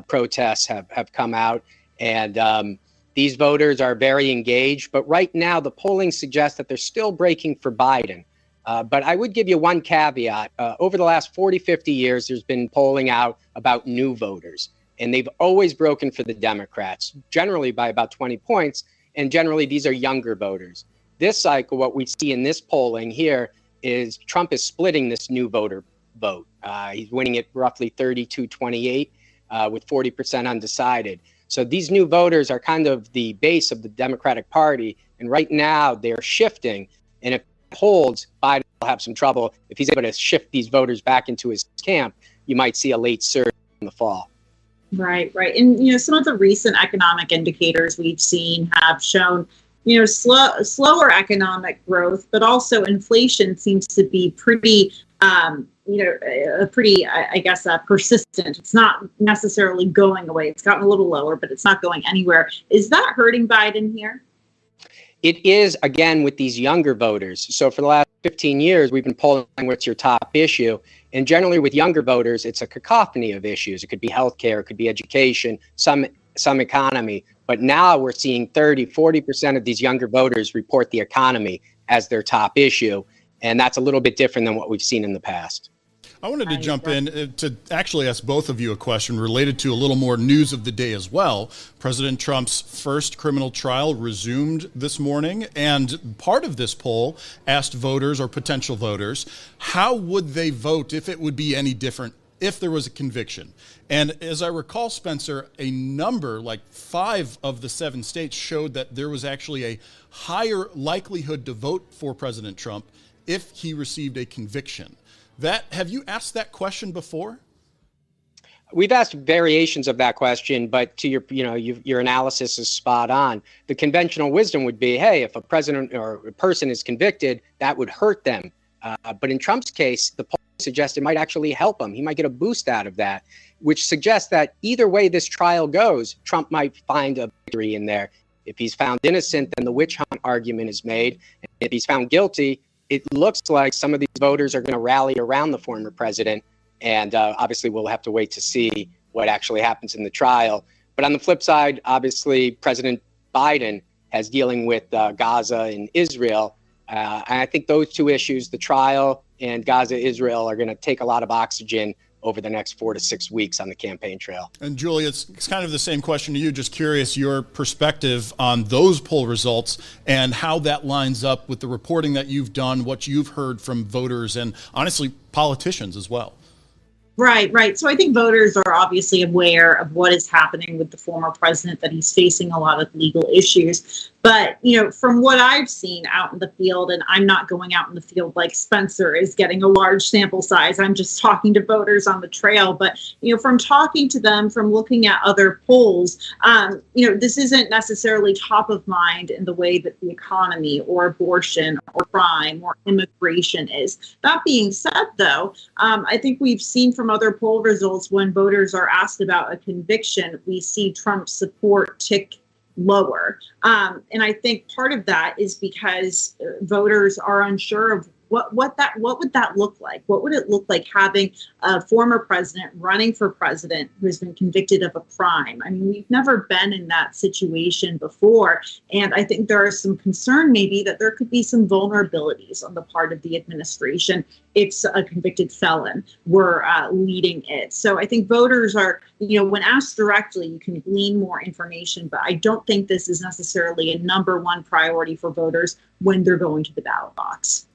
protests have come out, and these voters are very engaged. But right now, the polling suggests that they're still breaking for Biden. But I would give you one caveat. Over the last 40, 50 years, there's been polling out about new voters. And they've always broken for the Democrats, generally by about 20 points. And generally, these are younger voters. This cycle, what we see in this polling here is Trump is splitting this new voter vote. He's winning it roughly 32-28 with 40% undecided. So these new voters are kind of the base of the Democratic Party. And right now, they're shifting. And if it holds, Biden will have some trouble. If he's able to shift these voters back into his camp, you might see a late surge in the fall.
Right, right. And, some of the recent economic indicators we've seen have shown, slower economic growth, but also inflation seems to be pretty, persistent. It's not necessarily going away. It's gotten a little lower, but it's not going anywhere. Is that hurting Biden here?
It is, again, with these younger voters. So for the last 15 years, we've been polling what's your top issue. And generally with younger voters, it's a cacophony of issues. It could be healthcare, it could be education, some economy. But now we're seeing 40% of these younger voters report the economy as their top issue. And that's a little bit different than what we've seen in the past.
I wanted to jump in to actually ask both of you a question related to a little more news of the day as well. President Trump's first criminal trial resumed this morning, and part of this poll asked voters or potential voters, how would they vote if it would be any different if there was a conviction? And as I recall, Spencer, a number like 5 of the 7 states showed that there was actually a higher likelihood to vote for President Trump if he received a conviction. Have you asked that question before?
We've asked variations of that question, but to your analysis is spot on. The conventional wisdom would be, hey, if a president or a person is convicted, that would hurt them. But in Trump's case, the poll suggests it might actually help him. He might get a boost out of that, which suggests that either way this trial goes, Trump might find a victory in there. If he's found innocent, then the witch hunt argument is made. And if he's found guilty, it looks like some of these voters are going to rally around the former president. And obviously, we'll have to wait to see what actually happens in the trial. But on the flip side, obviously, President Biden has dealing with Gaza and Israel. And I think those two issues, the trial and Gaza, Israel, are going to take a lot of oxygen over the next 4 to 6 weeks on the campaign trail.
And Julie, it's kind of the same question to you. Just curious your perspective on those poll results and how that lines up with the reporting that you've done, what you've heard from voters and honestly politicians as well.
Right, right. So I think voters are obviously aware of what is happening with the former president, that he's facing a lot of legal issues. But, from what I've seen out in the field, and I'm not going out in the field like Spencer is getting a large sample size. I'm just talking to voters on the trail. But, from talking to them, from looking at other polls, this isn't necessarily top of mind in the way that the economy or abortion or crime or immigration is. That being said, though, I think we've seen from other poll results when voters are asked about a conviction, we see Trump's support tick lower. And I think part of that is because voters are unsure of what would that look like? What would it look like having a former president running for president who has been convicted of a crime? I mean, we've never been in that situation before. And I think there is some concern maybe that there could be some vulnerabilities on the part of the administration if a convicted felon were leading it. So I think voters are, when asked directly, you can glean more information, but I don't think this is necessarily a number one priority for voters when they're going to the ballot box.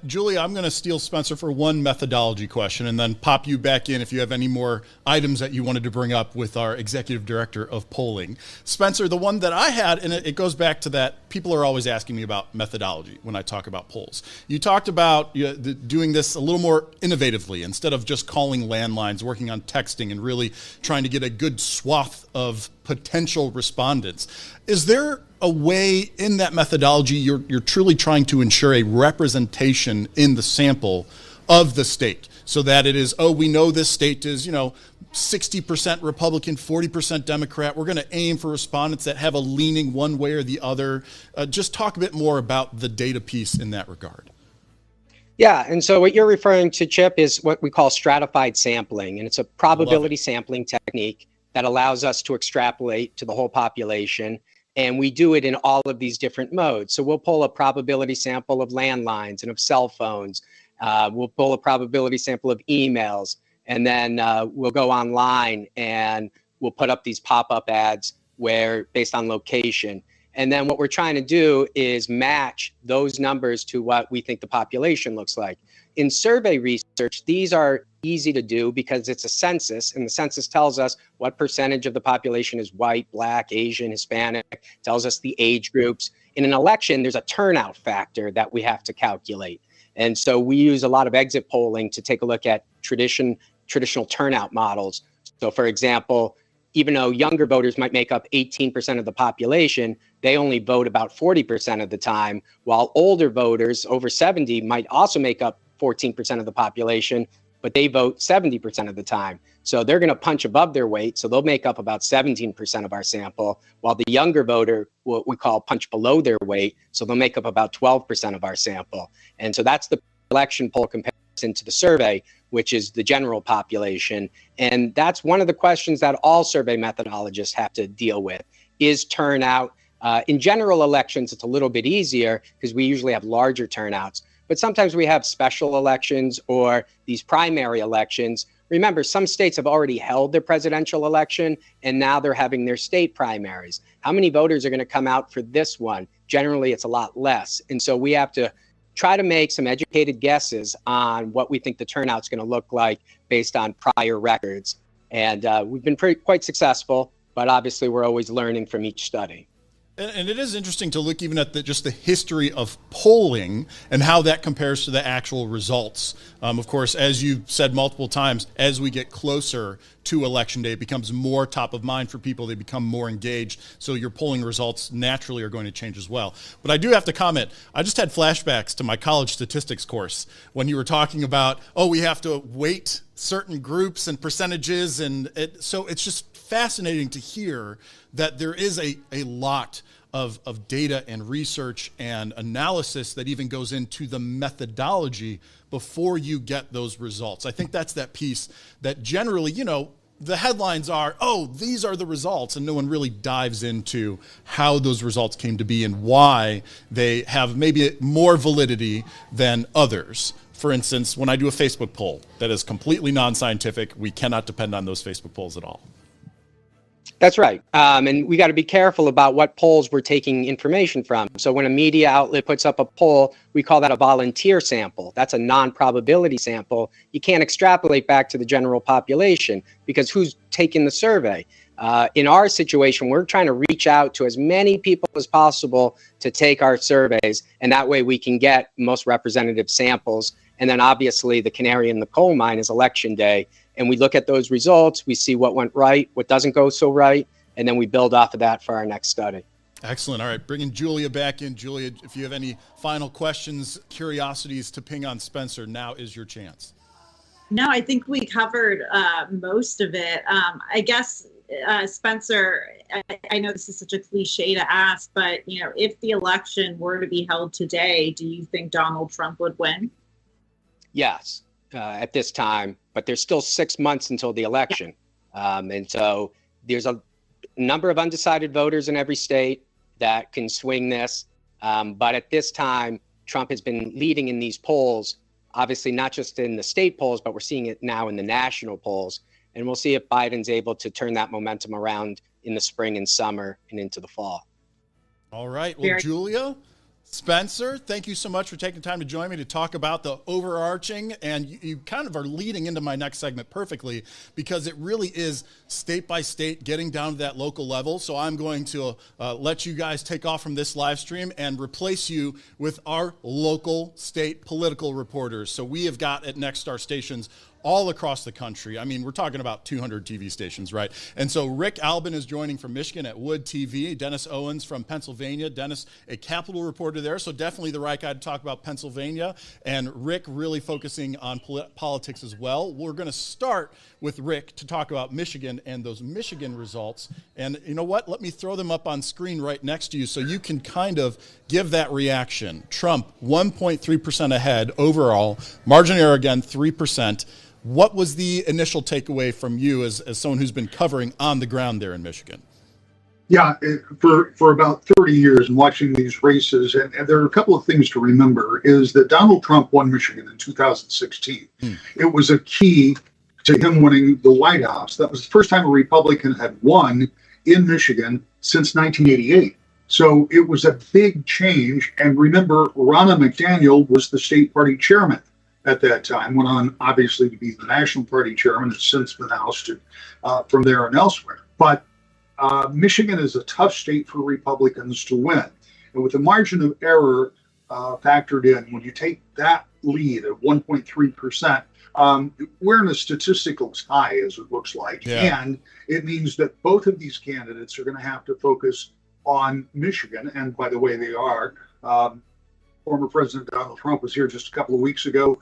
Julia, I'm going to steal Spencer for one methodology question and then pop you back in if you have any more items that you wanted to bring up with our executive director of polling. Spencer, the one that I had, and it goes back to that, people are always asking me about methodology when I talk about polls. You talked about doing this a little more innovatively instead of just calling landlines, working on texting and really trying to get a good swath of potential respondents. Is there a way in that methodology you're truly trying to ensure a representation in the sample of the state so that it is, oh, we know this state is, 60% Republican, 40% Democrat. We're going to aim for respondents that have a leaning one way or the other. Just talk a bit more about the data piece in that regard.
Yeah, and so what you're referring to, Chip, is what we call stratified sampling, and it's a probability sampling technique that allows us to extrapolate to the whole population. And we do it in all of these different modes. So we'll pull a probability sample of landlines and of cell phones. We'll pull a probability sample of emails. And then we'll go online and we'll put up these pop-up ads where based on location. And then what we're trying to do is match those numbers to what we think the population looks like. In survey research, these are easy to do because it's a census, and the census tells us what percentage of the population is white, black, Asian, Hispanic, tells us the age groups. In an election, there's a turnout factor that we have to calculate. And so we use a lot of exit polling to take a look at traditional turnout models. So for example, even though younger voters might make up 18% of the population, they only vote about 40% of the time, while older voters over 70 might also make up 14% of the population, but they vote 70% of the time. So they're going to punch above their weight, so they'll make up about 17% of our sample, while the younger voter, what we call punch below their weight, so they'll make up about 12% of our sample. And so that's the election poll comparison to the survey, which is the general population. And that's one of the questions that all survey methodologists have to deal with, is turnout. In general elections, it's a little bit easier because we usually have larger turnouts. But sometimes we have special elections or these primary elections. Remember, some states have already held their presidential election, and now they're having their state primaries. How many voters are going to come out for this one? Generally, it's a lot less. And so we have to try to make some educated guesses on what we think the turnout's going to look like based on prior records. And we've been quite successful, but obviously we're always learning from each study.
And it is interesting to look even at just the history of polling and how that compares to the actual results. Of course, as you've said multiple times, as we get closer to Election Day, it becomes more top of mind for people. They become more engaged. So your polling results naturally are going to change as well. But I do have to comment, I just had flashbacks to my college statistics course when you were talking about, oh, we have to weight certain groups and percentages. And so it's just fascinating to hear that there is a lot of data and research and analysis that even goes into the methodology before you get those results. I think that's that piece that generally, the headlines are, oh, these are the results, and no one really dives into how those results came to be and why they have maybe more validity than others. For instance, when I do a Facebook poll that is completely non-scientific, we cannot depend on those Facebook polls at all.
That's right. And we got to be careful about what polls we're taking information from. So when a media outlet puts up a poll, we call that a volunteer sample. That's a non-probability sample. You can't extrapolate back to the general population because who's taking the survey? In our situation, we're trying to reach out to as many people as possible to take our surveys, and that way we can get most representative samples. And then obviously the canary in the coal mine is Election Day. And we look at those results, we see what went right, what doesn't go so right, and then we build off of that for our next study.
Excellent. All right, bringing Julia back in. Julia, if you have any final questions, curiosities to ping on Spencer, now is your chance.
No, I think we covered most of it. I guess, Spencer, I know this is such a cliche to ask, but if the election were to be held today, do you think Donald Trump would win?
Yes, at this time, but there's still 6 months until the election. And so there's a number of undecided voters in every state that can swing this. But at this time, Trump has been leading in these polls, obviously not just in the state polls, but we're seeing it now in the national polls. And we'll see if Biden's able to turn that momentum around in the spring and summer and into the fall.
All right. Well, Julia, Spencer, thank you so much for taking time to join me to talk about the overarching, and you kind of are leading into my next segment perfectly, because it really is state by state, getting down to that local level. So I'm going to let you guys take off from this live stream and replace you with our local state political reporters. So we have got at Next Star stations all across the country. I mean, we're talking about 200 TV stations, right? And so Rick Albin is joining from Michigan at Wood TV. Dennis Owens from Pennsylvania. Dennis, a Capitol reporter there, so definitely the right guy to talk about Pennsylvania. And Rick really focusing on politics as well. We're going to start with Rick to talk about Michigan and those Michigan results. And you know what? Let me throw them up on screen right next to you so you can kind of give that reaction. Trump, 1.3% ahead overall. Margin error again, 3%. What was the initial takeaway from you as someone who's been covering on the ground there in Michigan?
Yeah, for about 30 years and watching these races, and there are a couple of things to remember, is that Donald Trump won Michigan in 2016. It was a key to him winning the White House. That was the first time a Republican had won in Michigan since 1988. So it was a big change. And remember, Ronna McDaniel was the state party chairman at that time, went on obviously to be the National Party chairman, has since been ousted from there and elsewhere. But Michigan is a tough state for Republicans to win. And with the margin of error factored in, when you take that lead of 1.3%, we're in a statistical tie, as it looks like. Yeah. And it means that both of these candidates are going to have to focus on Michigan. And by the way, they are. Former President Donald Trump was here just a couple of weeks ago.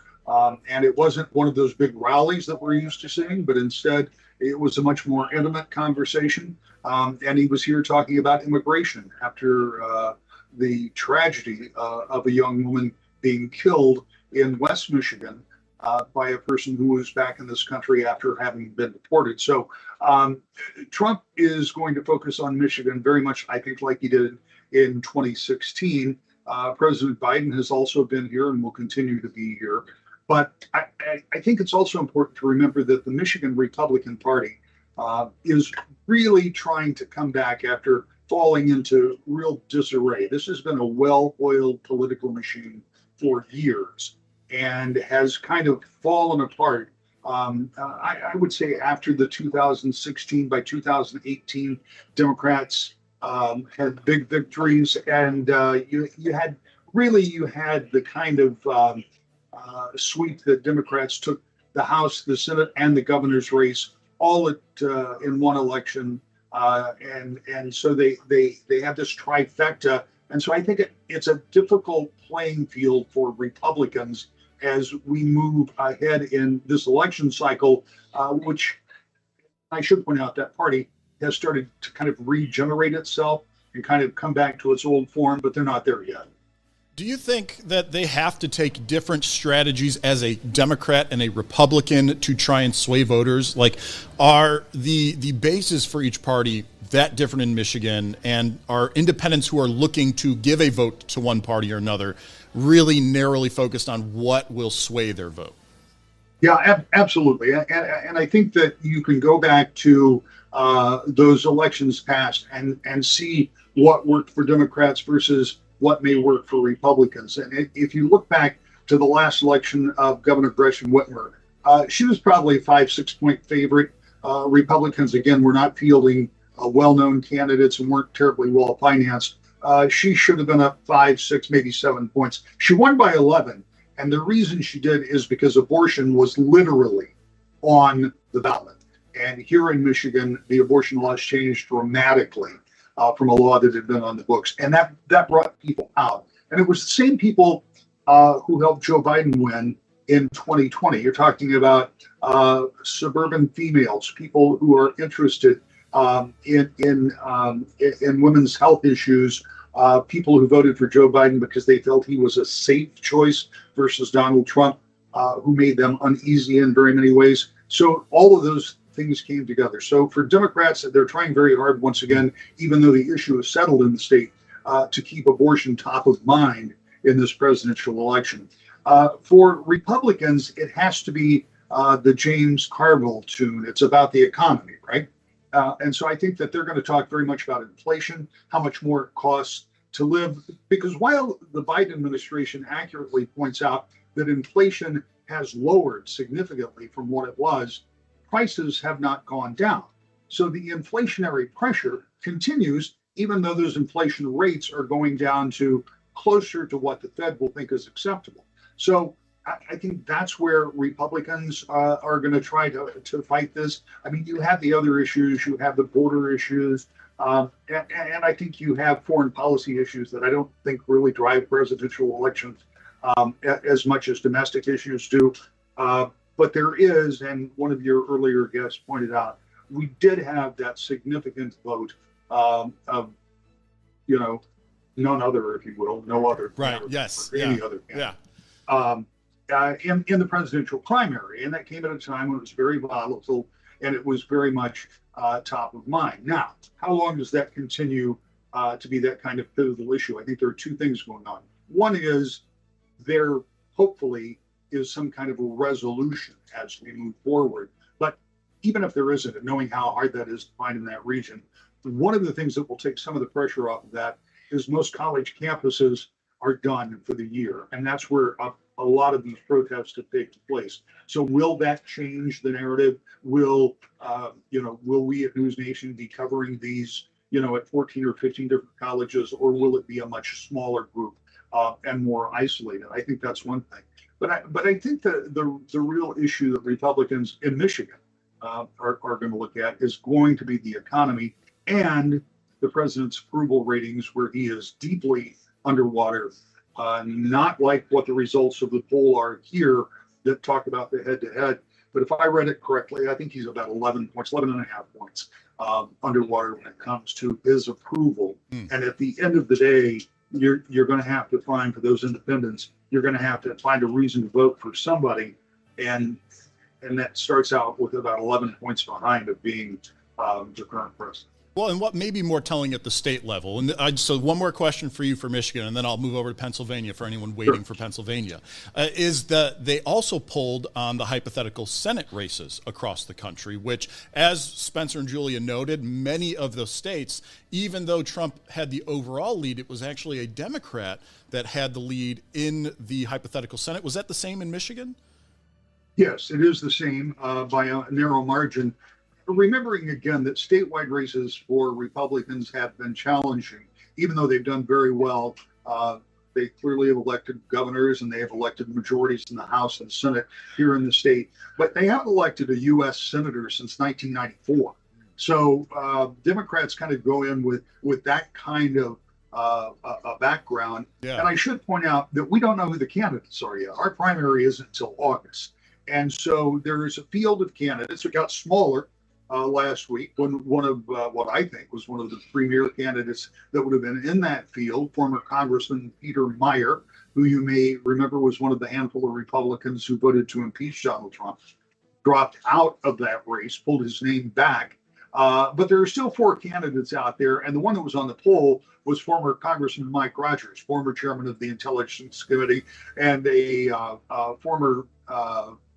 And it wasn't one of those big rallies that we're used to seeing, but instead it was a much more intimate conversation. And he was here talking about immigration after the tragedy of a young woman being killed in West Michigan by a person who was back in this country after having been deported. So Trump is going to focus on Michigan very much, I think, like he did in 2016. President Biden has also been here and will continue to be here. But I think it's also important to remember that the Michigan Republican Party is really trying to come back after falling into real disarray. This has been a well-oiled political machine for years and has kind of fallen apart. I would say after the 2016, by 2018, Democrats had big victories, and you had the kind of sweep that Democrats took the House, the Senate, and the governor's race all in one election, and so they have this trifecta, and so I think it's a difficult playing field for Republicans as we move ahead in this election cycle, which I should point out that party has started to kind of regenerate itself and kind of come back to its old form, but they're not there yet.
Do you think that they have to take different strategies as a Democrat and a Republican to try and sway voters? Like, are the bases for each party that different in Michigan, and are independents who are looking to give a vote to one party or another really narrowly focused on what will sway their vote?
Yeah, absolutely. And I think that you can go back to those elections past and see what worked for Democrats versus what may work for Republicans. And if you look back to the last election of Governor Gretchen Whitmer, she was probably a 5-6 point favorite. Republicans, again, were not fielding well-known candidates and weren't terribly well financed. She should have been up 5, 6, maybe 7 points. She won by 11. And the reason she did is because abortion was literally on the ballot. And here in Michigan, the abortion laws changed dramatically from a law that had been on the books. And that brought people out. And it was the same people who helped Joe Biden win in 2020. You're talking about suburban females, people who are interested in women's health issues, people who voted for Joe Biden because they felt he was a safe choice versus Donald Trump, who made them uneasy in very many ways. So all of those things came together. So for Democrats, they're trying very hard, once again, even though the issue is settled in the state, to keep abortion top of mind in this presidential election. For Republicans, it has to be the James Carville tune. It's about the economy, right? And so I think that they're going to talk very much about inflation, how much more it costs to live, because while the Biden administration accurately points out that inflation has lowered significantly from what it was, prices have not gone down. So the inflationary pressure continues, even though those inflation rates are going down to closer to what the Fed will think is acceptable. So I think that's where Republicans are going to try to fight this. I mean, you have the other issues, you have the border issues, and I think you have foreign policy issues that I don't think really drive presidential elections as much as domestic issues do. But there is, and one of your earlier guests pointed out, we did have that significant vote of, none other, if you will, no other.
Right. Yes.
Any
Yeah.
other candidate.
Yeah.
In the presidential primary, and that came at a time when it was very volatile and it was very much top of mind. Now, how long does that continue to be that kind of pivotal issue? I think there are two things going on. One is there hopefully is some kind of a resolution as we move forward. But even if there isn't, and knowing how hard that is to find in that region, one of the things that will take some of the pressure off of that is most college campuses are done for the year. And that's where a lot of these protests have taken place. So will that change the narrative? Will we at News Nation be covering these, at 14 or 15 different colleges, or will it be a much smaller group and more isolated? I think that's one thing. But I think the real issue that Republicans in Michigan are going to look at is going to be the economy and the president's approval ratings, where he is deeply underwater, not like what the results of the poll are here that talk about the head-to-head. But if I read it correctly, I think he's about 11 points, 11 and a half points underwater when it comes to his approval. And at the end of the day, you're going to have to find, for those independents, you're going to have to find a reason to vote for somebody. And that starts out with about 11 points behind of being the current president.
Well, and what may be more telling at the state level, and so one more question for you for Michigan, and then I'll move over to Pennsylvania for anyone waiting for Pennsylvania, is that they also polled on the hypothetical Senate races across the country, which, as Spencer and Julia noted, many of those states, even though Trump had the overall lead, it was actually a Democrat that had the lead in the hypothetical Senate. Was that the same in Michigan?
Yes, it is the same by a narrow margin. Remembering again that statewide races for Republicans have been challenging, even though they've done very well. They clearly have elected governors and they have elected majorities in the House and Senate here in the state, but they haven't elected a U.S. senator since 1994. So Democrats kind of go in with that kind of a background. Yeah. And I should point out that we don't know who the candidates are yet. Our primary isn't until August. And so there is a field of candidates that got smaller last week when one of what I think was one of the premier candidates that would have been in that field, former Congressman Peter Meyer, who you may remember was one of the handful of Republicans who voted to impeach Donald Trump, dropped out of that race, pulled his name back. But there are still four candidates out there. And the one that was on the poll was former Congressman Mike Rogers, former chairman of the Intelligence Committee and a former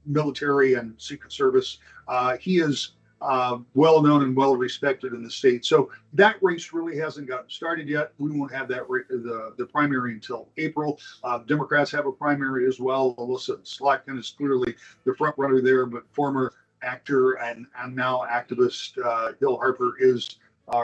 military and Secret Service. He is well known and well respected in the state. So that race really hasn't gotten started yet. We won't have that the primary until April. Democrats have a primary as well. Alyssa Slackton is clearly the front runner there, but former actor and now activist Hill Harper is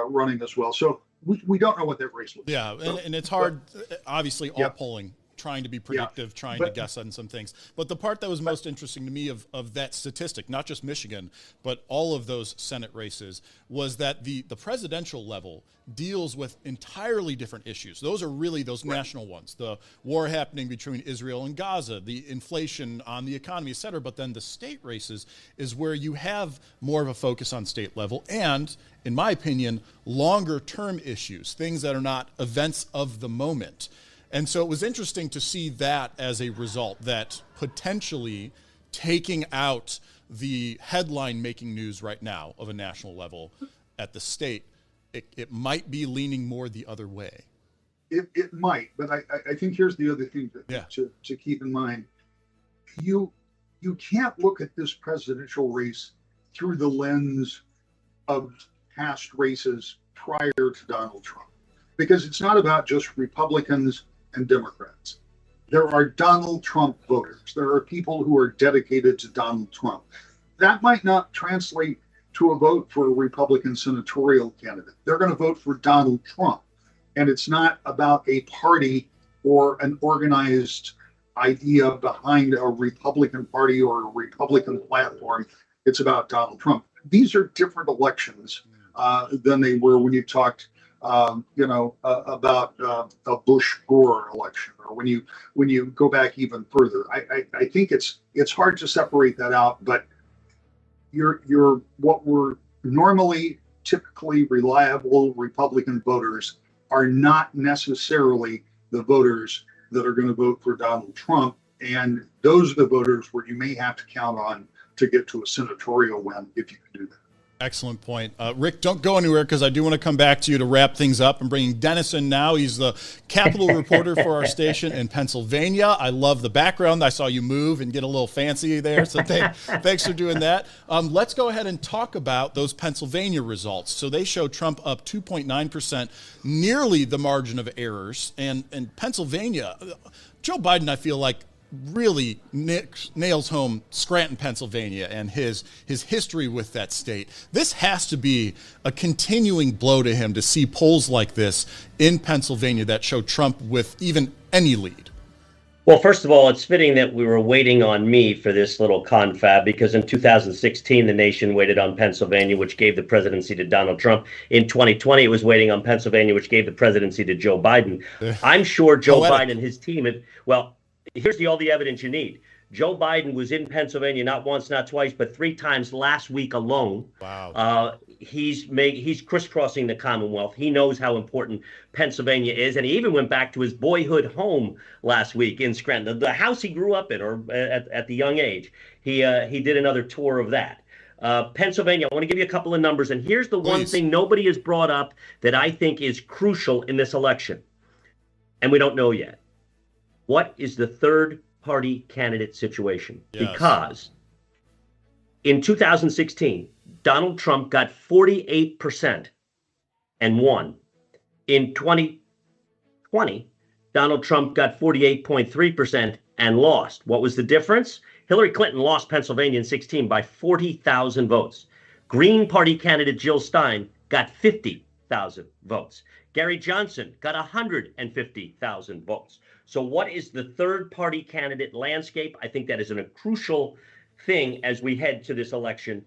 running as well. So we don't know what that race looks like.
Yeah, and it's hard, obviously, all polling, trying to be predictive, trying to guess on some things. But the part that was most interesting to me of that statistic, not just Michigan, but all of those Senate races, was that the presidential level deals with entirely different issues. Those are really those national ones, the war happening between Israel and Gaza, the inflation on the economy, et cetera. But then the state races is where you have more of a focus on state level and, in my opinion, longer term issues, things that are not events of the moment. And so it was interesting to see that as a result, that potentially taking out the headline making news right now of a national level at the state, it might be leaning more the other way.
It might, but I think here's the other thing to keep in mind. You can't look at this presidential race through the lens of past races prior to Donald Trump. because it's not about just Republicans and Democrats. There are Donald Trump voters. There are people who are dedicated to Donald Trump. That might not translate to a vote for a Republican senatorial candidate. They're going to vote for Donald Trump. And it's not about a party or an organized idea behind a Republican Party or a Republican platform. It's about Donald Trump. These are different elections than they were when you talked, about a Bush-Gore election, or when you go back even further. I think it's hard to separate that out, but you're what were normally typically reliable Republican voters are not necessarily the voters that are going to vote for Donald Trump. And those are the voters where you may have to count on to get to a senatorial win if you can do that.
Excellent point. Rick, don't go anywhere, because I do want to come back to you to wrap things up. I'm bringing Dennis in now. He's the Capitol reporter for our station in Pennsylvania. I love the background. I saw you move and get a little fancy there, so thanks for doing that. Let's go ahead and talk about those Pennsylvania results. So they show Trump up 2.9%, nearly the margin of errors. And Pennsylvania, Joe Biden, I feel like, really nails home Scranton, Pennsylvania, and his history with that state. This has to be a continuing blow to him to see polls like this in Pennsylvania that show Trump with even any lead.
Well, first of all, it's fitting that we were waiting on me for this little confab, because in 2016, the nation waited on Pennsylvania, which gave the presidency to Donald Trump. In 2020, it was waiting on Pennsylvania, which gave the presidency to Joe Biden. I'm sure Joe Biden and his team here's all the evidence you need. Joe Biden was in Pennsylvania not once, not twice, but 3 times last week alone.
Wow.
He's crisscrossing the Commonwealth. He knows how important Pennsylvania is, and he even went back to his boyhood home last week in Scranton, the house he grew up in, or at the young age. He did another tour of that. Pennsylvania, I want to give you a couple of numbers, and here's the one thing nobody has brought up that I think is crucial in this election, and we don't know yet. What is the third-party candidate situation?
Yes.
Because in 2016, Donald Trump got 48% and won. In 2020, Donald Trump got 48.3% and lost. What was the difference? Hillary Clinton lost Pennsylvania in 2016 by 40,000 votes. Green Party candidate Jill Stein got 50,000 votes. Gary Johnson got 150,000 votes. So what is the third-party candidate landscape? I think that is a crucial thing as we head to this election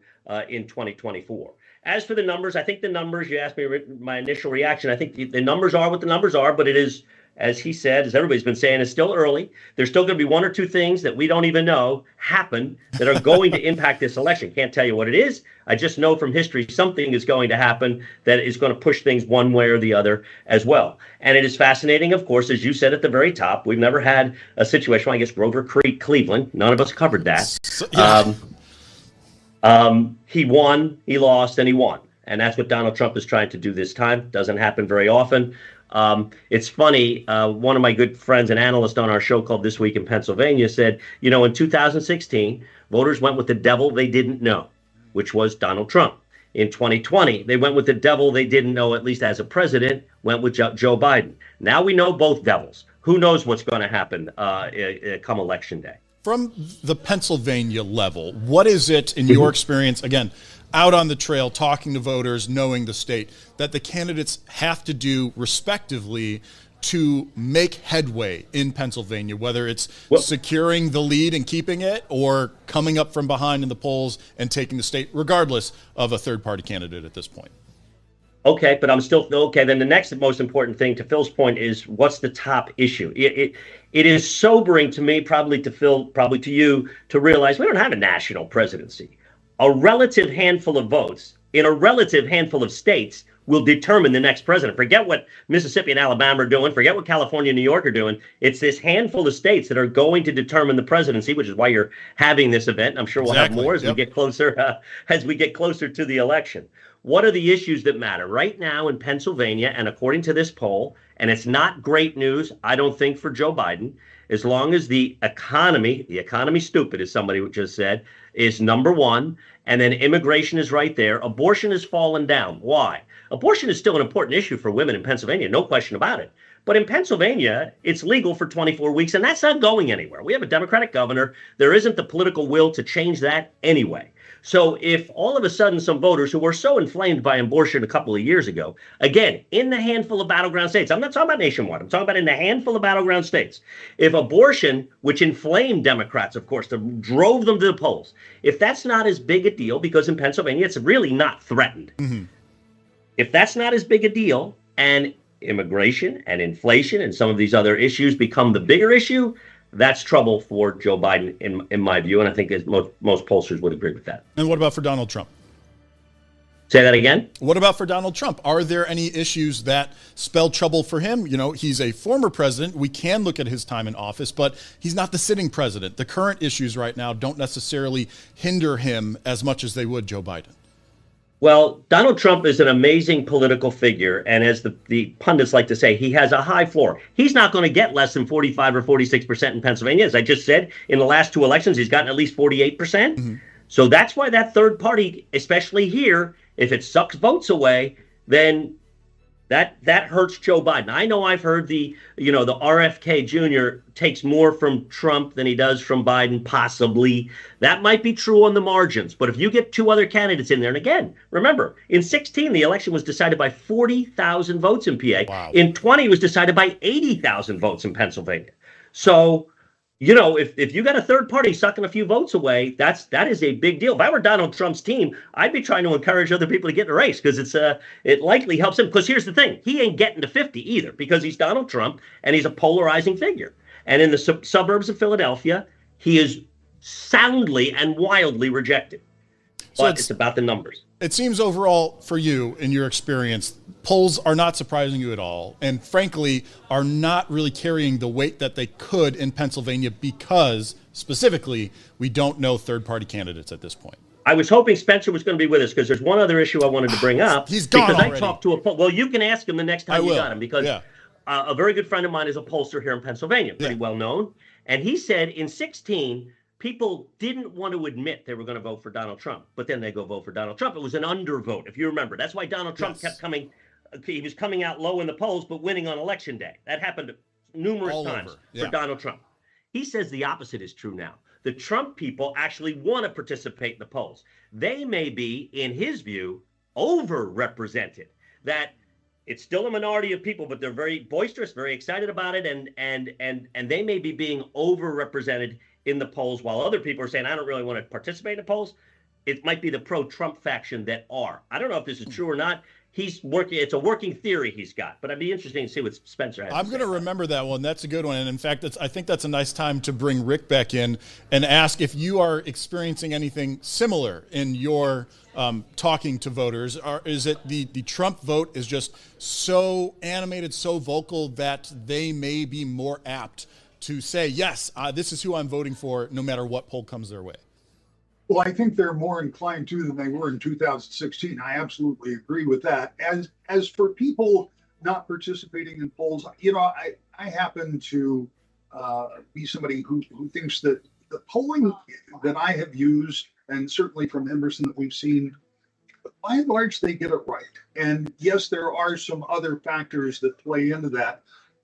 in 2024. As for the numbers, I think the numbers, you asked me my initial reaction, I think the numbers are what the numbers are, but it is, as he said, as everybody's been saying, it's still early. There's still going to be 1 or 2 things that we don't even know happen that are going to impact this election. Can't tell you what it is. I just know from history something is going to happen that is going to push things one way or the other as well. And it is fascinating, of course, as you said at the very top, we've never had a situation, I guess, Grover Creek, Cleveland. None of us covered that. He won, he lost, and he won. And that's what Donald Trump is trying to do this time. Doesn't happen very often. It's funny, one of my good friends, an analyst on our show called This Week in Pennsylvania, said, in 2016, voters went with the devil they didn't know, which was Donald Trump. In 2020, they went with the devil they didn't know, at least as a president, went with Joe Biden. Now we know both devils. Who knows what's going to happen come Election Day?
From the Pennsylvania level, what is it, in your experience, again, out on the trail, talking to voters, knowing the state, that the candidates have to do respectively to make headway in Pennsylvania, whether it's securing the lead and keeping it, or coming up from behind in the polls and taking the state, regardless of a third-party candidate at this point?
Okay, but I'm still okay. Then the next most important thing, to Phil's point, is what's the top issue? It is sobering to me, probably to Phil, probably to you, to realize we don't have a national presidency. A relative handful of votes in a relative handful of states will determine the next president. Forget what Mississippi and Alabama are doing. Forget what California and New York are doing. It's this handful of states that are going to determine the presidency, which is why you're having this event. I'm sure we'll have more as we get closer to the election. What are the issues that matter right now in Pennsylvania? And according to this poll, and it's not great news, I don't think, for Joe Biden, as long as the economy stupid, as somebody just said, is number one, And then immigration is right there. Abortion has fallen down. Why? Abortion is still an important issue for women in Pennsylvania, no question about it. But in Pennsylvania, it's legal for 24 weeks, and that's not going anywhere. We have a Democratic governor. There isn't the political will to change that anyway. So if all of a sudden some voters who were so inflamed by abortion a couple of years ago, again, in the handful of battleground states, I'm not talking about nationwide, I'm talking about in the handful of battleground states, if abortion, which inflamed Democrats, of course, drove them to the polls, if that's not as big a deal, because in Pennsylvania it's really not threatened, if that's not as big a deal, and immigration and inflation and some of these other issues become the bigger issue, that's trouble for Joe Biden, in my view, and I think most pollsters would agree with that.
And what about for Donald Trump?
Say that again?
What about for Donald Trump? Are there any issues that spell trouble for him? You know, he's a former president. We can look at his time in office, but he's not the sitting president. The current issues right now don't necessarily hinder him as much as they would Joe Biden.
Well, Donald Trump is an amazing political figure, and as the pundits like to say, he has a high floor. He's not going to get less than 45 or 46% in Pennsylvania. As I just said, in the last two elections, he's gotten at least 48%. So that's why that third party, especially here, if it sucks votes away, then that hurts Joe Biden. I know I've heard the RFK Jr. takes more from Trump than he does from Biden, possibly. That might be true on the margins. But if you get two other candidates in there, and again, remember, in 2016, the election was decided by 40,000 votes in PA.
Wow.
In 2020, it was decided by 80,000 votes in Pennsylvania. So, you know, if you got a third party sucking a few votes away, that is a big deal. If I were Donald Trump's team, I'd be trying to encourage other people to get in the race because it likely helps him. Because here's the thing, he ain't getting to 50 either because he's Donald Trump and he's a polarizing figure. And in the suburbs of Philadelphia, he is soundly and wildly rejected.
So
But it's about the numbers.
It seems overall for you, in your experience, polls are not surprising you at all, and frankly, are not really carrying the weight that they could in Pennsylvania because, specifically, we don't know third-party candidates at this point.
I was hoping Spencer was going to be with us because there's one other issue I wanted to bring up.
He's gone
because
already.
I talked to well, you can ask him the next time you got him because
Yeah.
a very good friend of mine is a pollster here in Pennsylvania, pretty well known, and he said in 2016, people didn't want to admit they were going to vote for Donald Trump, but then they go vote for Donald Trump. It was an undervote, if you remember. That's why Donald Trump kept coming. He was coming out low in the polls, but winning on election day. That happened numerous times for Donald Trump. He says the opposite is true now. The Trump people actually want to participate in the polls. They may be, in his view, overrepresented. That it's still a minority of people, but they're very boisterous, very excited about it, and they may be being overrepresented in the polls, while other people are saying, I don't really want to participate in the polls. It might be the pro-Trump faction that are. I don't know if this is true or not. He's working. It's a working theory he's got, but it'd be interesting to see what Spencer has.
I'm going to remember that one. That's a good one. And in fact, I think that's a nice time to bring Rick back in and ask if you are experiencing anything similar in your talking to voters. Is it the Trump vote is just so animated, so vocal that they may be more apt to say, yes, this is who I'm voting for, no matter what poll comes their way?
Well, I think they're more inclined to than they were in 2016. I absolutely agree with that. As for people not participating in polls, you know, I happen to be somebody who thinks that the polling that I have used, and certainly from Emerson that we've seen, by and large, they get it right. And yes, there are some other factors that play into that.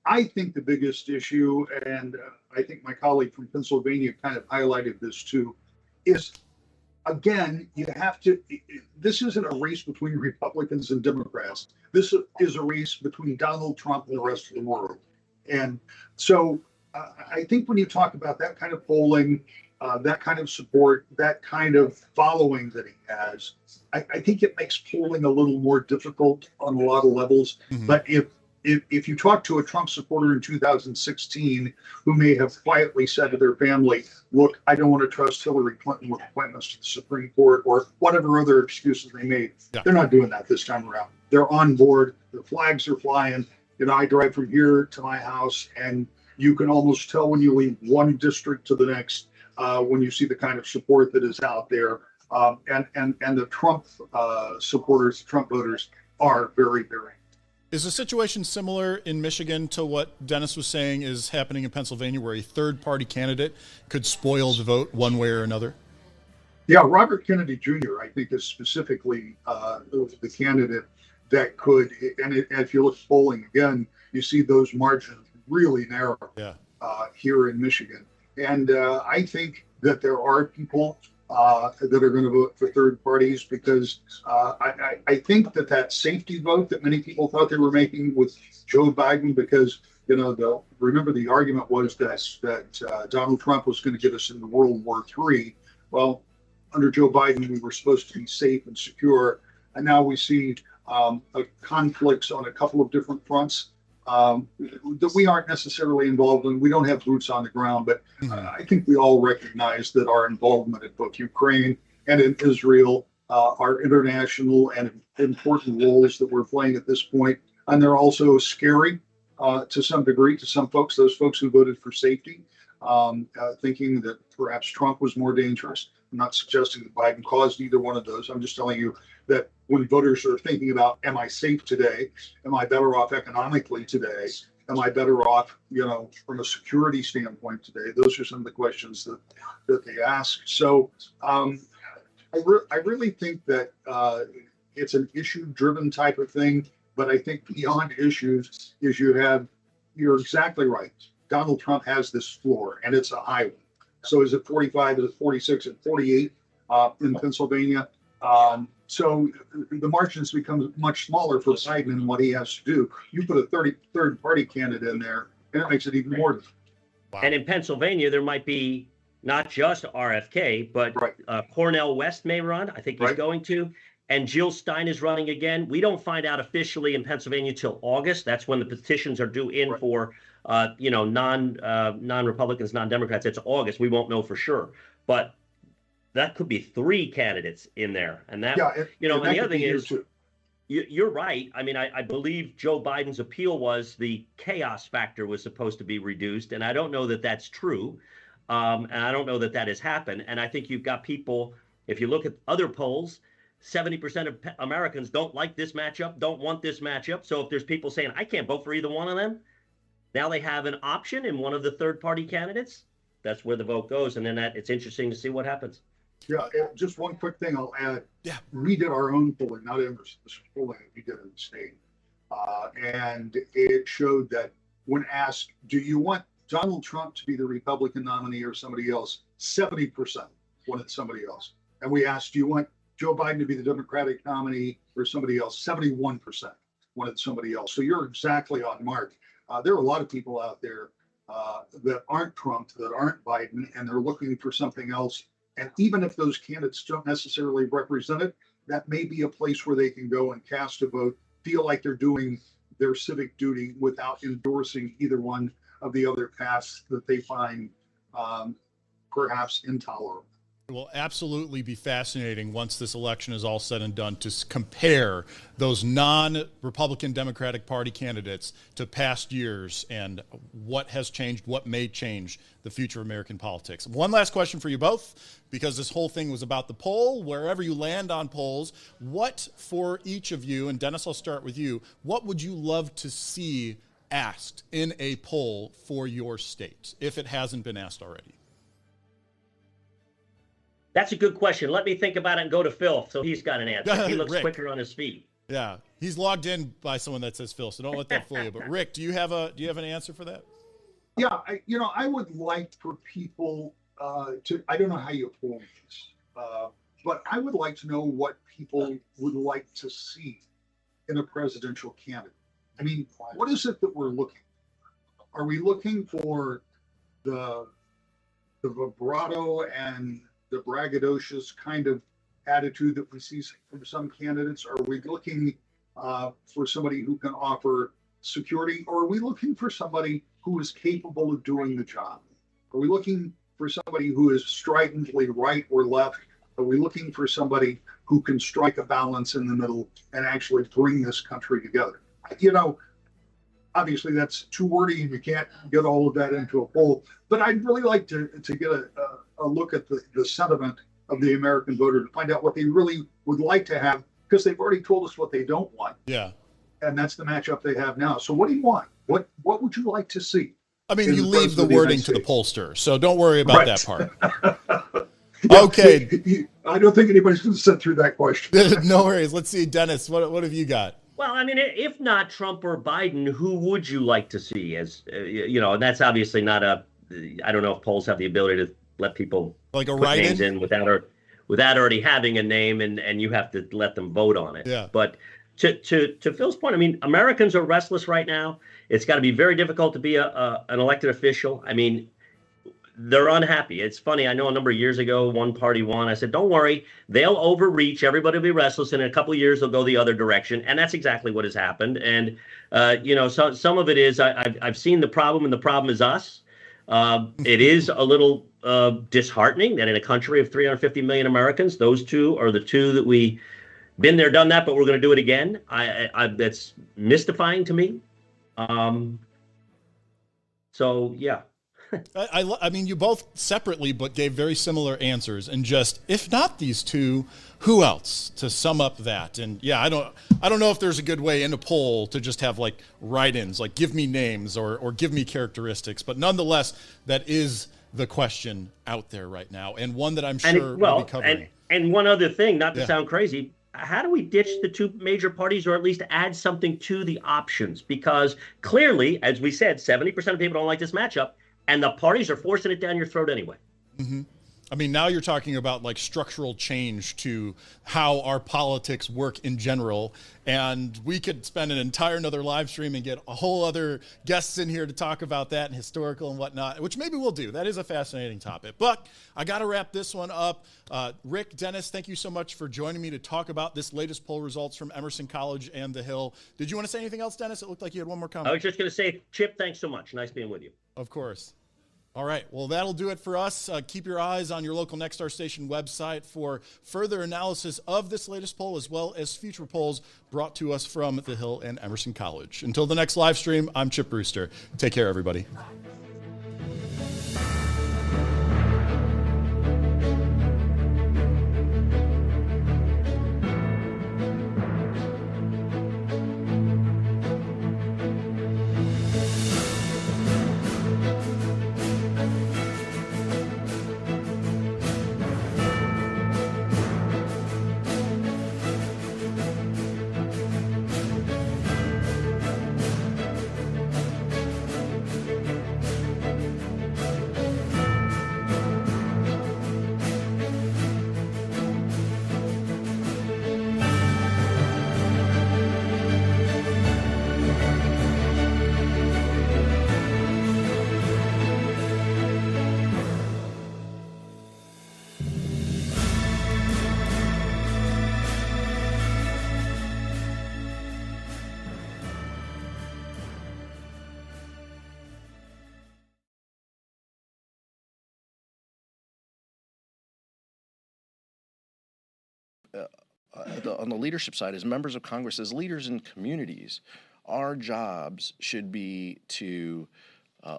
I think the biggest issue, and I think my colleague from Pennsylvania kind of highlighted this too, is, again, you have to, this isn't a race between Republicans and Democrats. This is a race between Donald Trump and the rest of the world. And so I think when you talk about that kind of polling, that kind of support, that kind of following that he has, I think it makes polling a little more difficult on a lot of levels. Mm-hmm. But if you talk to a Trump supporter in 2016 who may have quietly said to their family, look, I don't want to trust Hillary Clinton with appointments to the Supreme Court, or whatever other excuses they made, they're not doing that this time around. They're on board. The flags are flying. You know, I drive from here to my house, and you can almost tell when you leave one district to the next when you see the kind of support that is out there. And the Trump supporters, Trump voters, are very, very.
Is the situation similar in Michigan to what Dennis was saying is happening in Pennsylvania, where a third-party candidate could spoil the vote one way or another?
Yeah, Robert Kennedy Jr., I think, is specifically the candidate that could, and if you look at polling again, you see those margins really narrow here in Michigan. And I think that there are people that are going to vote for third parties because I think that safety vote that many people thought they were making with Joe Biden, because remember the argument was that Donald Trump was going to get us into World War III. Well, under Joe Biden, we were supposed to be safe and secure, and now we see conflicts on a couple of different fronts that we aren't necessarily involved in. We don't have boots on the ground, but I think we all recognize that our involvement in both Ukraine and in Israel are international and important roles that we're playing at this point, and they're also scary to some degree to some folks, those folks who voted for safety, thinking that perhaps Trump was more dangerous. I'm not suggesting that Biden caused either one of those. I'm just telling you that when voters are thinking about, am I safe today? Am I better off economically today? Am I better off, from a security standpoint today? Those are some of the questions that they ask. So I really think that it's an issue-driven type of thing. But I think beyond issues is you're exactly right. Donald Trump has this floor, and it's a high one. So is it 45? Is it 46 and 48 in Pennsylvania? So the margins become much smaller for Biden and what he has to do. You put a third party candidate in there, and it makes it even more difficult.
Wow. And in Pennsylvania, there might be not just RFK, but Cornel West may run. I think he's going to. And Jill Stein is running again. We don't find out officially in Pennsylvania till August. That's when the petitions are due in for non-Republicans, non-Democrats. It's August. We won't know for sure. But that could be 3 candidates in there. And that, and the other thing is, you're right. I mean, I believe Joe Biden's appeal was the chaos factor was supposed to be reduced. And I don't know that that's true. And I don't know that that has happened. And I think you've got people, if you look at other polls, 70% of Americans don't like this matchup, don't want this matchup. So if there's people saying, I can't vote for either one of them, now they have an option in one of the third-party candidates. That's where the vote goes. And then it's interesting to see what happens.
Yeah, just one quick thing I'll add. Yeah, we did our own polling, not Amherst. This was polling that we did in the state. And it showed that when asked, do you want Donald Trump to be the Republican nominee or somebody else, 70% wanted somebody else. And we asked, do you want Joe Biden to be the Democratic nominee or somebody else? 71% wanted somebody else. So you're exactly on mark. There are a lot of people out there that aren't Trump, that aren't Biden, and they're looking for something else. And even if those candidates don't necessarily represent it, that may be a place where they can go and cast a vote, feel like they're doing their civic duty without endorsing either one of the other paths that they find perhaps intolerable.
It will absolutely be fascinating once this election is all said and done to compare those non-Republican Democratic Party candidates to past years and what has changed, what may change the future of American politics. One last question for you both, because this whole thing was about the poll. Wherever you land on polls, what for each of you, and Dennis, I'll start with you, what would you love to see asked in a poll for your state, if it hasn't been asked already?
That's a good question. Let me think about it and go to Phil, so he's got an answer. He looks
Rick.
quicker on his feet.
Yeah, he's logged in by someone that says Phil, so don't let that fool you. But Rick, do you have an answer for that?
Yeah, I would like for people to. I don't know how you poll this, but I would like to know what people would like to see in a presidential candidate. I mean, what is it that we're looking for? Are we looking for the vibrato and the braggadocious kind of attitude that we see from some candidates? Are we looking for somebody who can offer security, or are we looking for somebody who is capable of doing the job? Are we looking for somebody who is stridently right or left? Are we looking for somebody who can strike a balance in the middle and actually bring this country together? Obviously that's too wordy and you can't get all of that into a poll, but I'd really like to get a look at the sentiment of the American voter to find out what they really would like to have, because they've already told us what they don't want.
Yeah.
And that's the matchup they have now. So what do you want? What would you like to see?
I mean, you leave the wording to the pollster, so don't worry about that part. Okay.
I don't think anybody's going to sit through that question.
No worries. Let's see, Dennis, what have you got?
Well, I mean, if not Trump or Biden, who would you like to see as, and that's obviously not I don't know if polls have the ability to let people
Like a
put names
write-in?
in without already having a name, and you have to let them vote on it.
Yeah.
But to Phil's point, I mean, Americans are restless right now. It's got to be very difficult to be an elected official. I mean, they're unhappy. It's funny. I know a number of years ago, one party won. I said, don't worry, they'll overreach. Everybody will be restless. And in a couple of years, they'll go the other direction. And that's exactly what has happened. And, so some of it is I've seen the problem, and the problem is us. It is a little disheartening that in a country of 350 million Americans, those two are the two that we been there, done that, but we're going to do it again. That's mystifying to me. So, yeah.
I mean, you both separately but gave very similar answers, and just, if not these two, who else to sum up that? And yeah, I don't know if there's a good way in a poll to just have like write-ins, like give me names or give me characteristics, but nonetheless, that is the question out there right now, and one that I'm sure we'll be covering.
And one other thing, not to sound crazy, how do we ditch the two major parties, or at least add something to the options? Because clearly, as we said, 70% of people don't like this matchup. And the parties are forcing it down your throat anyway.
Mm-hmm. I mean, now you're talking about like structural change to how our politics work in general. And we could spend an entire another live stream and get a whole other guests in here to talk about that and historical and whatnot, which maybe we'll do. That is a fascinating topic. But I got to wrap this one up. Rick, Dennis, thank you so much for joining me to talk about this latest poll results from Emerson College and The Hill. Did you want to say anything else, Dennis? It looked like you had one more comment.
I was just going to say, Chip, thanks so much. Nice being with you.
Of course. All right, well, that'll do it for us. Keep your eyes on your local Nexstar station website for further analysis of this latest poll, as well as future polls brought to us from The Hill and Emerson College. Until the next live stream, I'm Chip Brewster. Take care, everybody.
On the leadership side, as members of Congress, as leaders in communities, our jobs should be to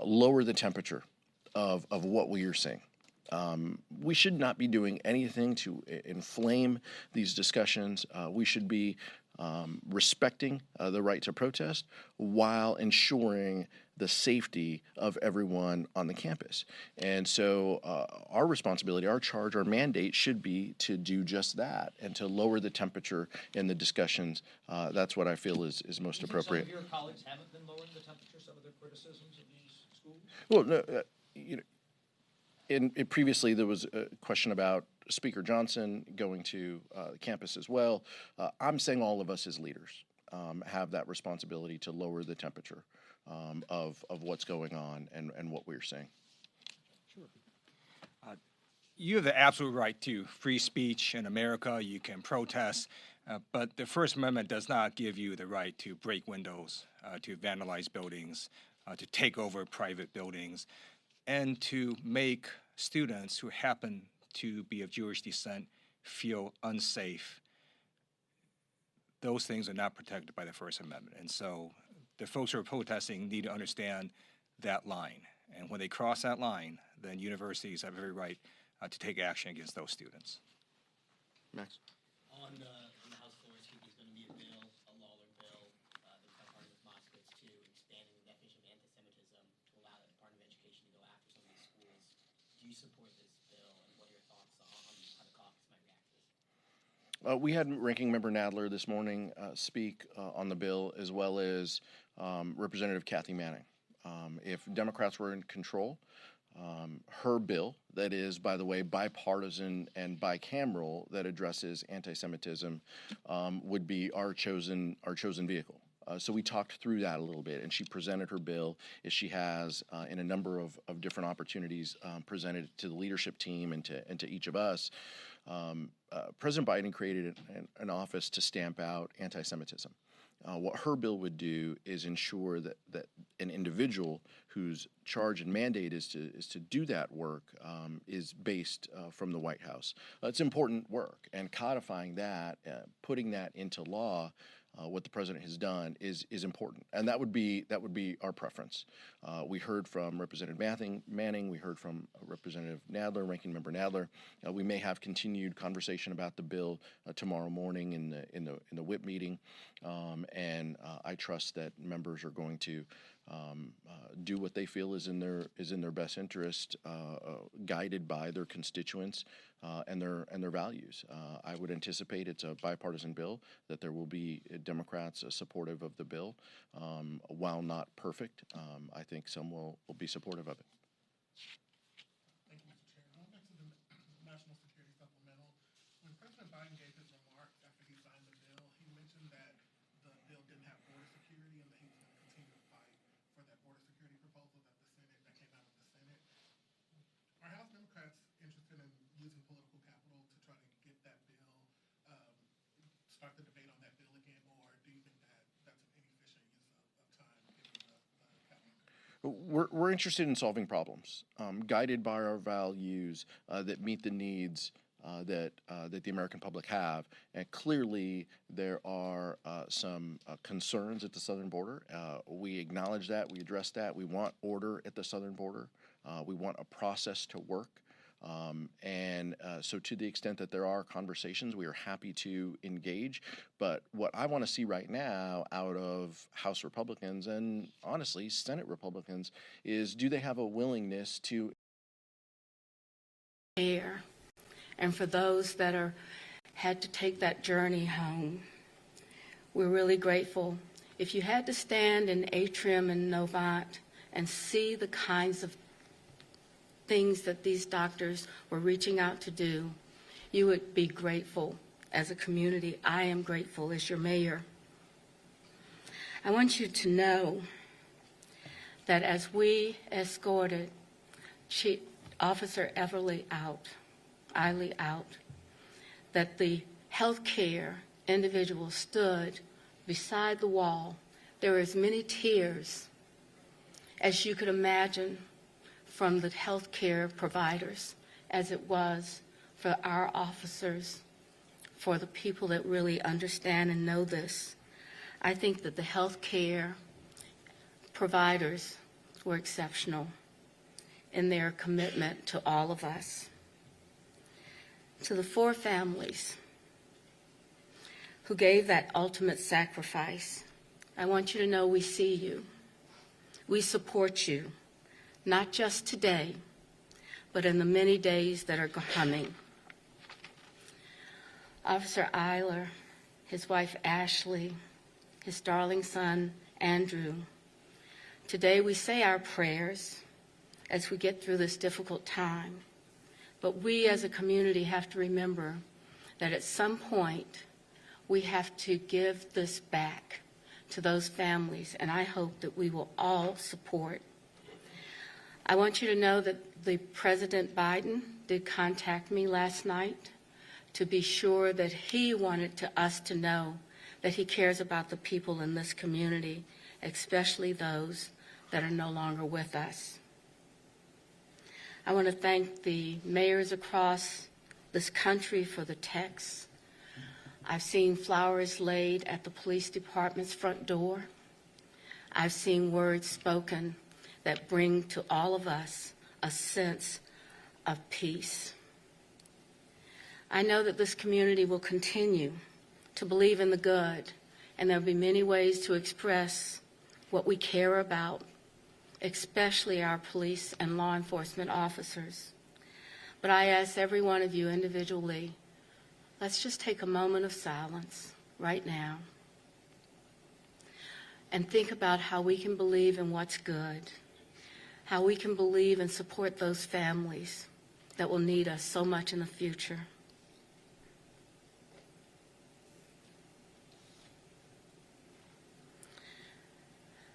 lower the temperature of what we are seeing. We should not be doing anything to inflame these discussions. We should be respecting the right to protest while ensuring the safety of everyone on the campus. And so our responsibility, our charge, our mandate should be to do just that and to lower the temperature in the discussions. That's what I feel is most appropriate.
Some of your colleagues haven't been lowering the temperature, some of their criticisms of these schools?
Well, no, previously there was a question about Speaker Johnson going to the campus as well. I'm saying all of us as leaders have that responsibility to lower the temperature of what's going on and what we're seeing.
Sure. You have the absolute right to free speech in America. You can protest, but the First Amendment does not give you the right to break windows, to vandalize buildings, to take over private buildings, and to make students who happen to be of Jewish descent feel unsafe. Those things are not protected by the First Amendment. And so the folks who are protesting need to understand that line. And when they cross that line, then universities have every right to take action against those students.
Max?
On the House floor, there's going to be a bill, a Lawler bill, that's part of Moskowitz too, expanding the definition of anti-Semitism to allow the Department of Education to go after some of these schools. Do you support this bill, and what are your thoughts on
We had Ranking Member Nadler this morning speak on the bill, as well as Representative Kathy Manning. If Democrats were in control, her bill, that is, by the way, bipartisan and bicameral, that addresses anti-Semitism, would be our chosen vehicle. So we talked through that a little bit, and she presented her bill, as she has in a number of different opportunities, presented to the leadership team and to each of us. President Biden created an office to stamp out anti-Semitism. What her bill would do is ensure that an individual whose charge and mandate is to do that work is based from the White House. It's important work, and codifying that, putting that into law, what the president has done is important, and that would be our preference. We heard from Representative Manning, we heard from Representative Nadler, Ranking Member Nadler. We may have continued conversation about the bill tomorrow morning in the whip meeting, and I trust that members are going to do what they feel is in their best interest, guided by their constituents and their values. I would anticipate it's a bipartisan bill, that there will be Democrats supportive of the bill. While not perfect, I think some will be supportive of it.
Thank you, Mr. Chair. Going back to the National Security Supplemental, when President Biden gave his remarks after he signed the bill, he mentioned that the bill didn't have border security and that he was going to continue to fight for that border security proposal that came out of the Senate. Are House Democrats interested in using political capital to try to get that bill, start the debate on that bill again, or do you think that that's an inefficient use of time given the capital?
We're interested in solving problems, guided by our values that meet the needs that the American public have. And clearly, there are some concerns at the southern border. We acknowledge that. We address that. We want order at the southern border. We want a process to work. So to the extent that there are conversations, we are happy to engage. But what I want to see right now out of House Republicans and honestly Senate Republicans is, do they have a willingness to
air? And for those that had to take that journey home, we're really grateful. If you had to stand in Atrium and Novant and see the kinds of things that these doctors were reaching out to do, you would be grateful. As a community, I am grateful as your mayor. I want you to know that as we escorted Chief Officer Eiley out, that the healthcare individual stood beside the wall. There were as many tears as you could imagine from the healthcare providers as it was for our officers, for the people that really understand and know this. I think that the healthcare providers were exceptional in their commitment to all of us. To the 4 families who gave that ultimate sacrifice, I want you to know we see you. We support you, not just today, but in the many days that are coming. Officer Eiler, his wife Ashley, his darling son Andrew, today we say our prayers as we get through this difficult time. But we as a community have to remember that at some point we have to give this back to those families, and I hope that we will all support. I want you to know that the President Biden did contact me last night to be sure that he wanted us to know that he cares about the people in this community, especially those that are no longer with us. I want to thank the mayors across this country for the texts. I've seen flowers laid at the police department's front door. I've seen words spoken that bring to all of us a sense of peace. I know that this community will continue to believe in the good, and there'll be many ways to express what we care about, especially our police and law enforcement officers. But I ask every one of you individually let's just take a moment of silence right now and think about how we can believe in what's good, how we can believe and support those families that will need us so much in the future.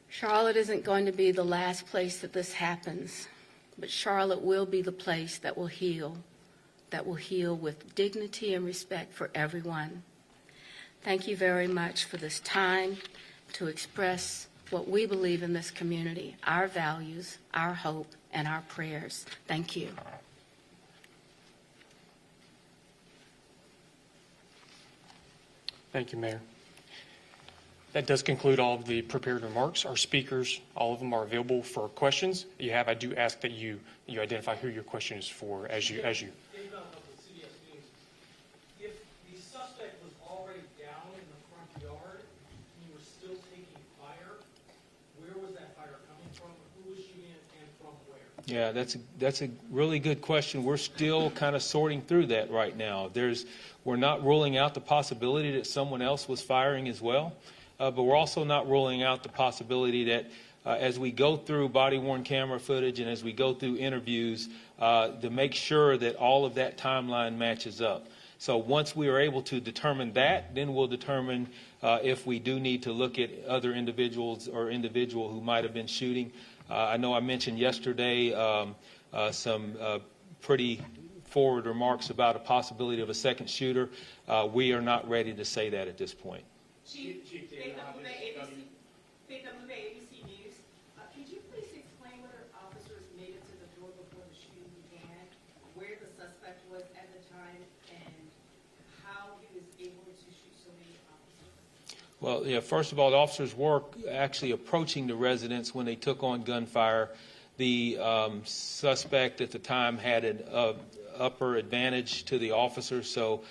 Charlotte isn't going to be the last place that this happens, but Charlotte will be the place that will heal with dignity and respect for everyone. Thank you very much for this time to express what we believe in this community, our values, our hope, and our prayers. Thank you.
Thank you, Mayor. That does conclude all of the prepared remarks. Our speakers, all of them are available for questions. I do ask that you identify who your question is for as you.
If the suspect was already down in the front yard and you were still taking fire, where was that fire coming from? Who was shooting it and from where?
Yeah, that's a really good question. We're still kind of sorting through that right now. We're not ruling out the possibility that someone else was firing as well. But we're also not ruling out the possibility that as we go through body-worn camera footage and as we go through interviews, to make sure that all of that timeline matches up. So once we are able to determine that, then we'll determine if we do need to look at other individuals or individual who might have been shooting. I know I mentioned yesterday some pretty forward remarks about a possibility of a second shooter. We are not ready to say that at this point.
Chief David ABC News. Could you please explain whether officers made it to the door before the shooting began, where the suspect was at the time, and how he was able to shoot so many officers?
Well, yeah, first of all, the officers were actually approaching the residence when they took on gunfire. The suspect at the time had an upper advantage to the officers, so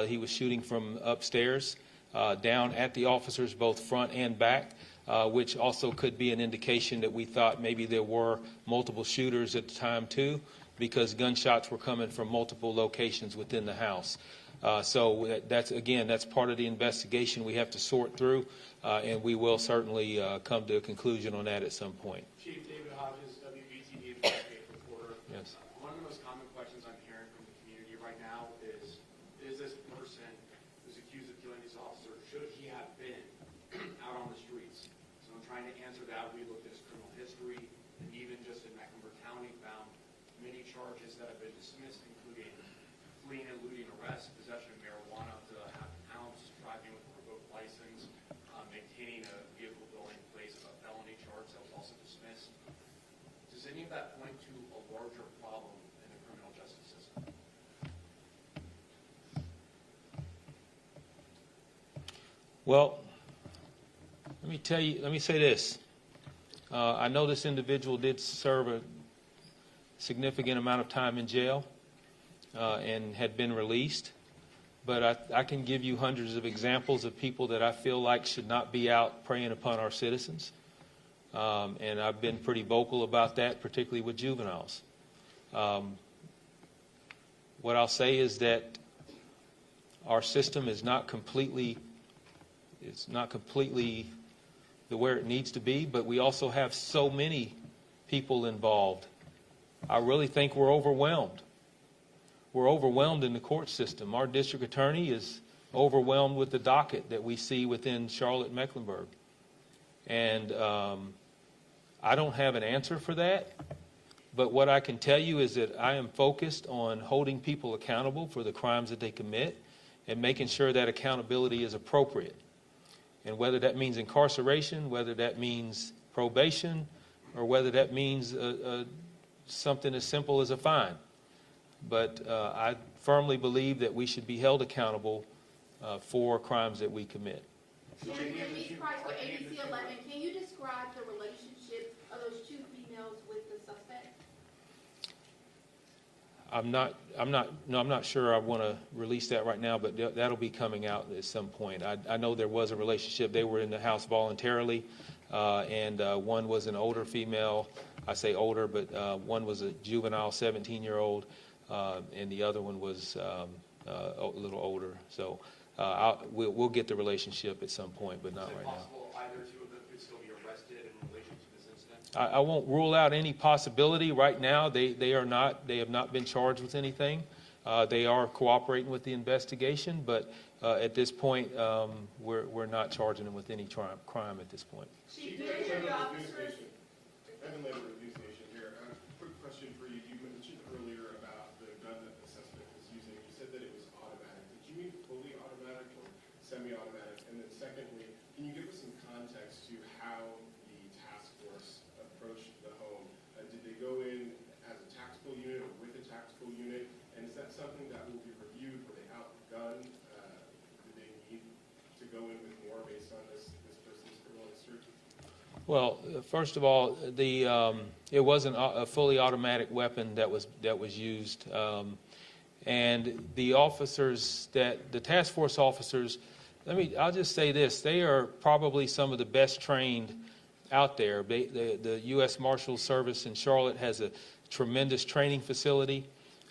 he was shooting from upstairs. Down at the officers, both front and back, which also could be an indication that we thought maybe there were multiple shooters at the time too, because gunshots were coming from multiple locations within the house. So that's part of the investigation we have to sort through, and we will certainly come to a conclusion on that at some point.
Chief David Hodges, WBTV investigative reporter.
Yes.
One of the most common questions I'm hearing from the community right now is this person who's accused of killing these officers, should he have been out on the streets? So I'm trying to answer that. We looked at his criminal history, and even just in Mecklenburg County found many charges that have been dismissed, including fleeing and eluding arrest, possession of marijuana up to a half an ounce, driving with a revoked license, maintaining a vehicle building in place of a felony charge that was also dismissed. Does any of that point to a larger problem in the criminal justice system?
Well, let me say this. I know this individual did serve a significant amount of time in jail and had been released, but I can give you hundreds of examples of people that I feel like should not be out preying upon our citizens. And I've been pretty vocal about that, particularly with juveniles. What I'll say is that our system is not completely where it needs to be, but we also have so many people involved. I really think we're overwhelmed. We're overwhelmed in the court system. Our district attorney is overwhelmed with the docket that we see within Charlotte, Mecklenburg. And I don't have an answer for that, but what I can tell you is that I am focused on holding people accountable for the crimes that they commit and making sure that accountability is appropriate. And whether that means incarceration, whether that means probation, or whether that means something as simple as a fine. But I firmly believe that we should be held accountable for crimes that we commit.
Can you describe the relationship of those two females with the suspect?
I'm not sure I want to release that right now, but that'll be coming out at some point. I know there was a relationship. They were in the house voluntarily, and one was an older female. I say older, but one was a juvenile 17-year-old, and the other one was a little older. So we'll get the relationship at some point, but not right now.
Either two of them could still be arrested in relation to this incident?
I won't rule out any possibility right now. They have not been charged with anything. They are cooperating with the investigation, but at this point, we're not charging them with any crime at this point.
Chief, do any of the officers? Evan Labor, News Nation here. Quick question for you. You mentioned earlier about the gun that the suspect was using. You said that it was automatic. Did you mean fully automatic or semi-automatic? And then secondly, can you give us some context to how the task force approached the home? Did they go in as a tactical unit or with a tactical unit? And is that something that will be reviewed? Were they outgunned? Did they need to go in with more based on this person's criminal history?
Well, first of all, it wasn't a fully automatic weapon that was used, and the officers the task force officers. I'll just say this: they are probably some of the best trained out there. The U.S. Marshals Service in Charlotte has a tremendous training facility,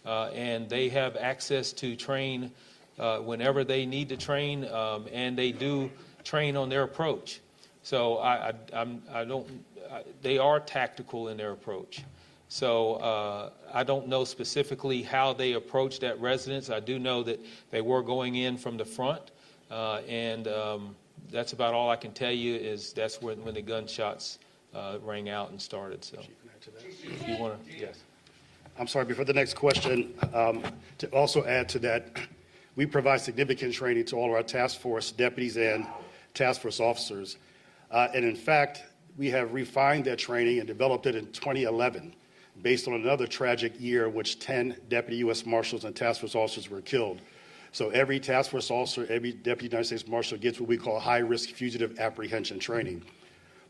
and they have access to train whenever they need to train, and they do train on their approach. So they are tactical in their approach. So I don't know specifically how they approached that residence. I do know that they were going in from the front, and that's about all I can tell you. Is that's when the gunshots rang out and started. So, if you want to, yes.
I'm sorry. Before the next question, to also add to that, we provide significant training to all of our task force deputies and task force officers. And in fact, we have refined that training and developed it in 2011 based on another tragic year in which 10 deputy U.S. Marshals and task force officers were killed. So every task force officer, every deputy United States Marshal gets what we call high-risk fugitive apprehension training.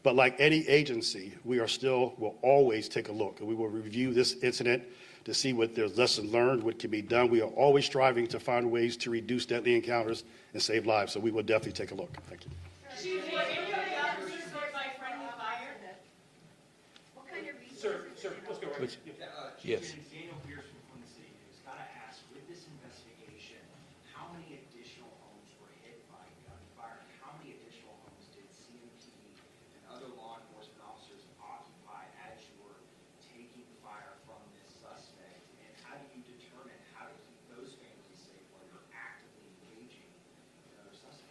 But like any agency, we will always take a look, and we will review this incident to see what there's lessons learned, what can be done. We are always striving to find ways to reduce deadly encounters and save lives, so we will definitely take a look. Thank you.
Chief, were any of the officers hit by friendly fire? What kind of reasons?
Sir, let's go right. Yes.
Daniel Pearson from the City News. Got to ask, with this investigation, how many additional homes were hit by gunfire, and how many additional homes did CMP and other law enforcement officers occupy as you were taking fire from this suspect? And how do you determine how to keep those families safe while you're actively engaging other suspects?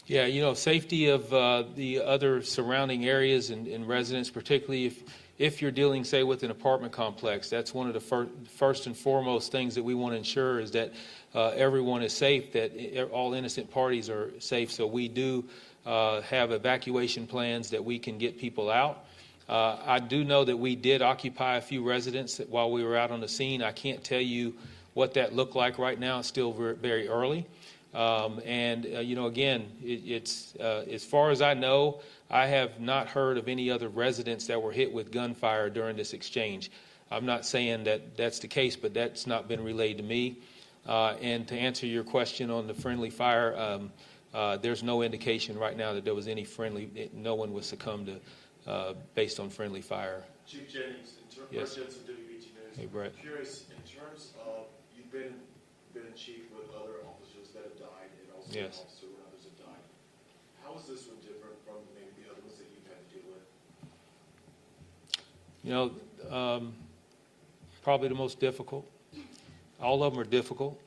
Yeah, safety of the other surrounding areas and residents, particularly if you're dealing, say, with an apartment complex, that's one of the first and foremost things that we want to ensure is that everyone is safe, that all innocent parties are safe. So we do have evacuation plans that we can get people out. I do know that we did occupy a few residences while we were out on the scene. I can't tell you what that looked like right now. It's still very early. Again, it's as far as I know, I have not heard of any other residents that were hit with gunfire during this exchange. I'm not saying that that's the case, but that's not been relayed to me. And to answer your question on the friendly fire, there's no indication right now that there was any no one was succumbed to based on friendly fire.
Chief Jennings,
Yes.
Brett Jensen, WBT News.
Hey, Brett.
I'm curious, in terms of, you've been in chief with other officers that have died and also
Yes.
an officer when others have died. How is this one different from maybe the other ones that you've had to deal with?
Probably the most difficult. All of them are difficult.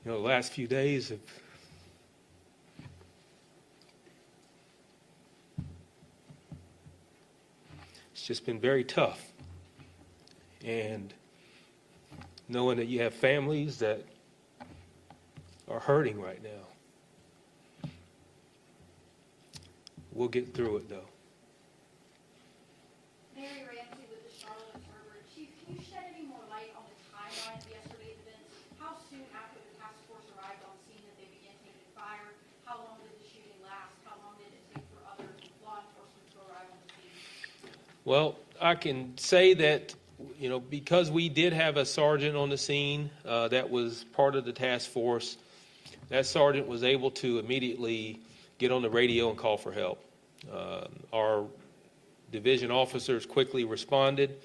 The last few days have it's just been very tough. And knowing that you have families that are hurting right now. We'll get through it, though.
Mary Ramsey with the Charlotte Observer. Chief, can you shed any more light on the timeline of yesterday's events? How soon after the task force arrived on scene that they began taking fire? How long did the shooting last? How long did it take for other law enforcement to arrive on the scene?
Well, I can say that because we did have a sergeant on the scene that was part of the task force, that sergeant was able to immediately get on the radio and call for help. Our division officers quickly responded.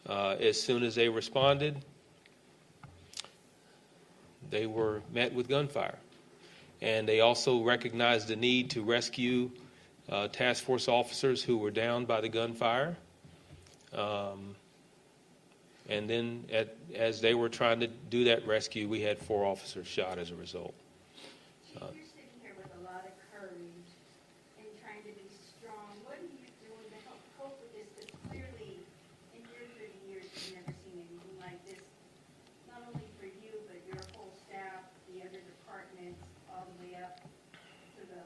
As soon as they responded, they were met with gunfire. And they also recognized the need to rescue task force officers who were downed by the gunfire. And then as they were trying to do that rescue, we had 4 officers shot as a result.
You're sitting here with a lot of courage and trying to be strong. What are you doing to help cope with this? Because clearly, in your 30 years, you've never seen anything like this, not only for you, but your whole staff, the other departments, all the way up to the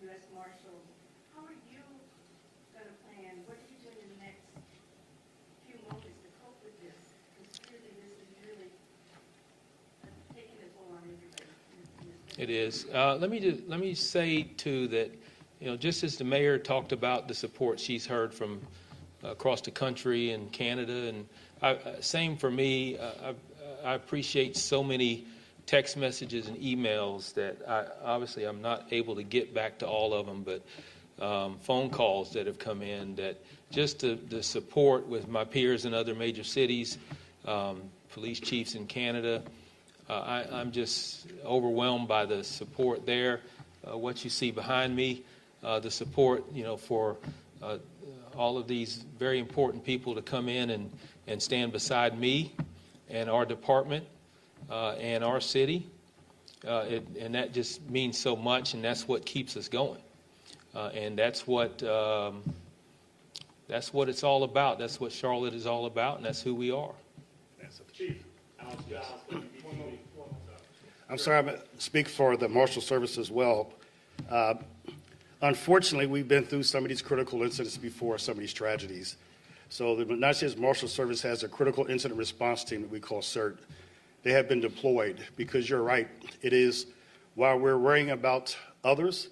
U.S. Marshals. How are you going to plan? What are you doing in the next few moments to cope with this? Because clearly, this is really taking a toll on everybody.
It is. Let me say too that, just as the mayor talked about the support she's heard from across the country and Canada, and same for me. I appreciate so many text messages and emails that obviously I'm not able to get back to all of them, but phone calls that have come in, that just the support with my peers in other major cities, police chiefs in Canada. I'm just overwhelmed by the support there. What you see behind me, the support, for all of these very important people to come in and stand beside me and our department and our city. And that just means so much, and that's what keeps us going. And that's what it's all about. That's what Charlotte is all about, and that's who we are.
Chief. I'm sorry, I'm going to speak for the Marshal Service as well. Unfortunately, we've been through some of these critical incidents before, some of these tragedies. So the United States Marshal Service has a critical incident response team that we call CERT. They have been deployed because you're right. It is, while we're worrying about others,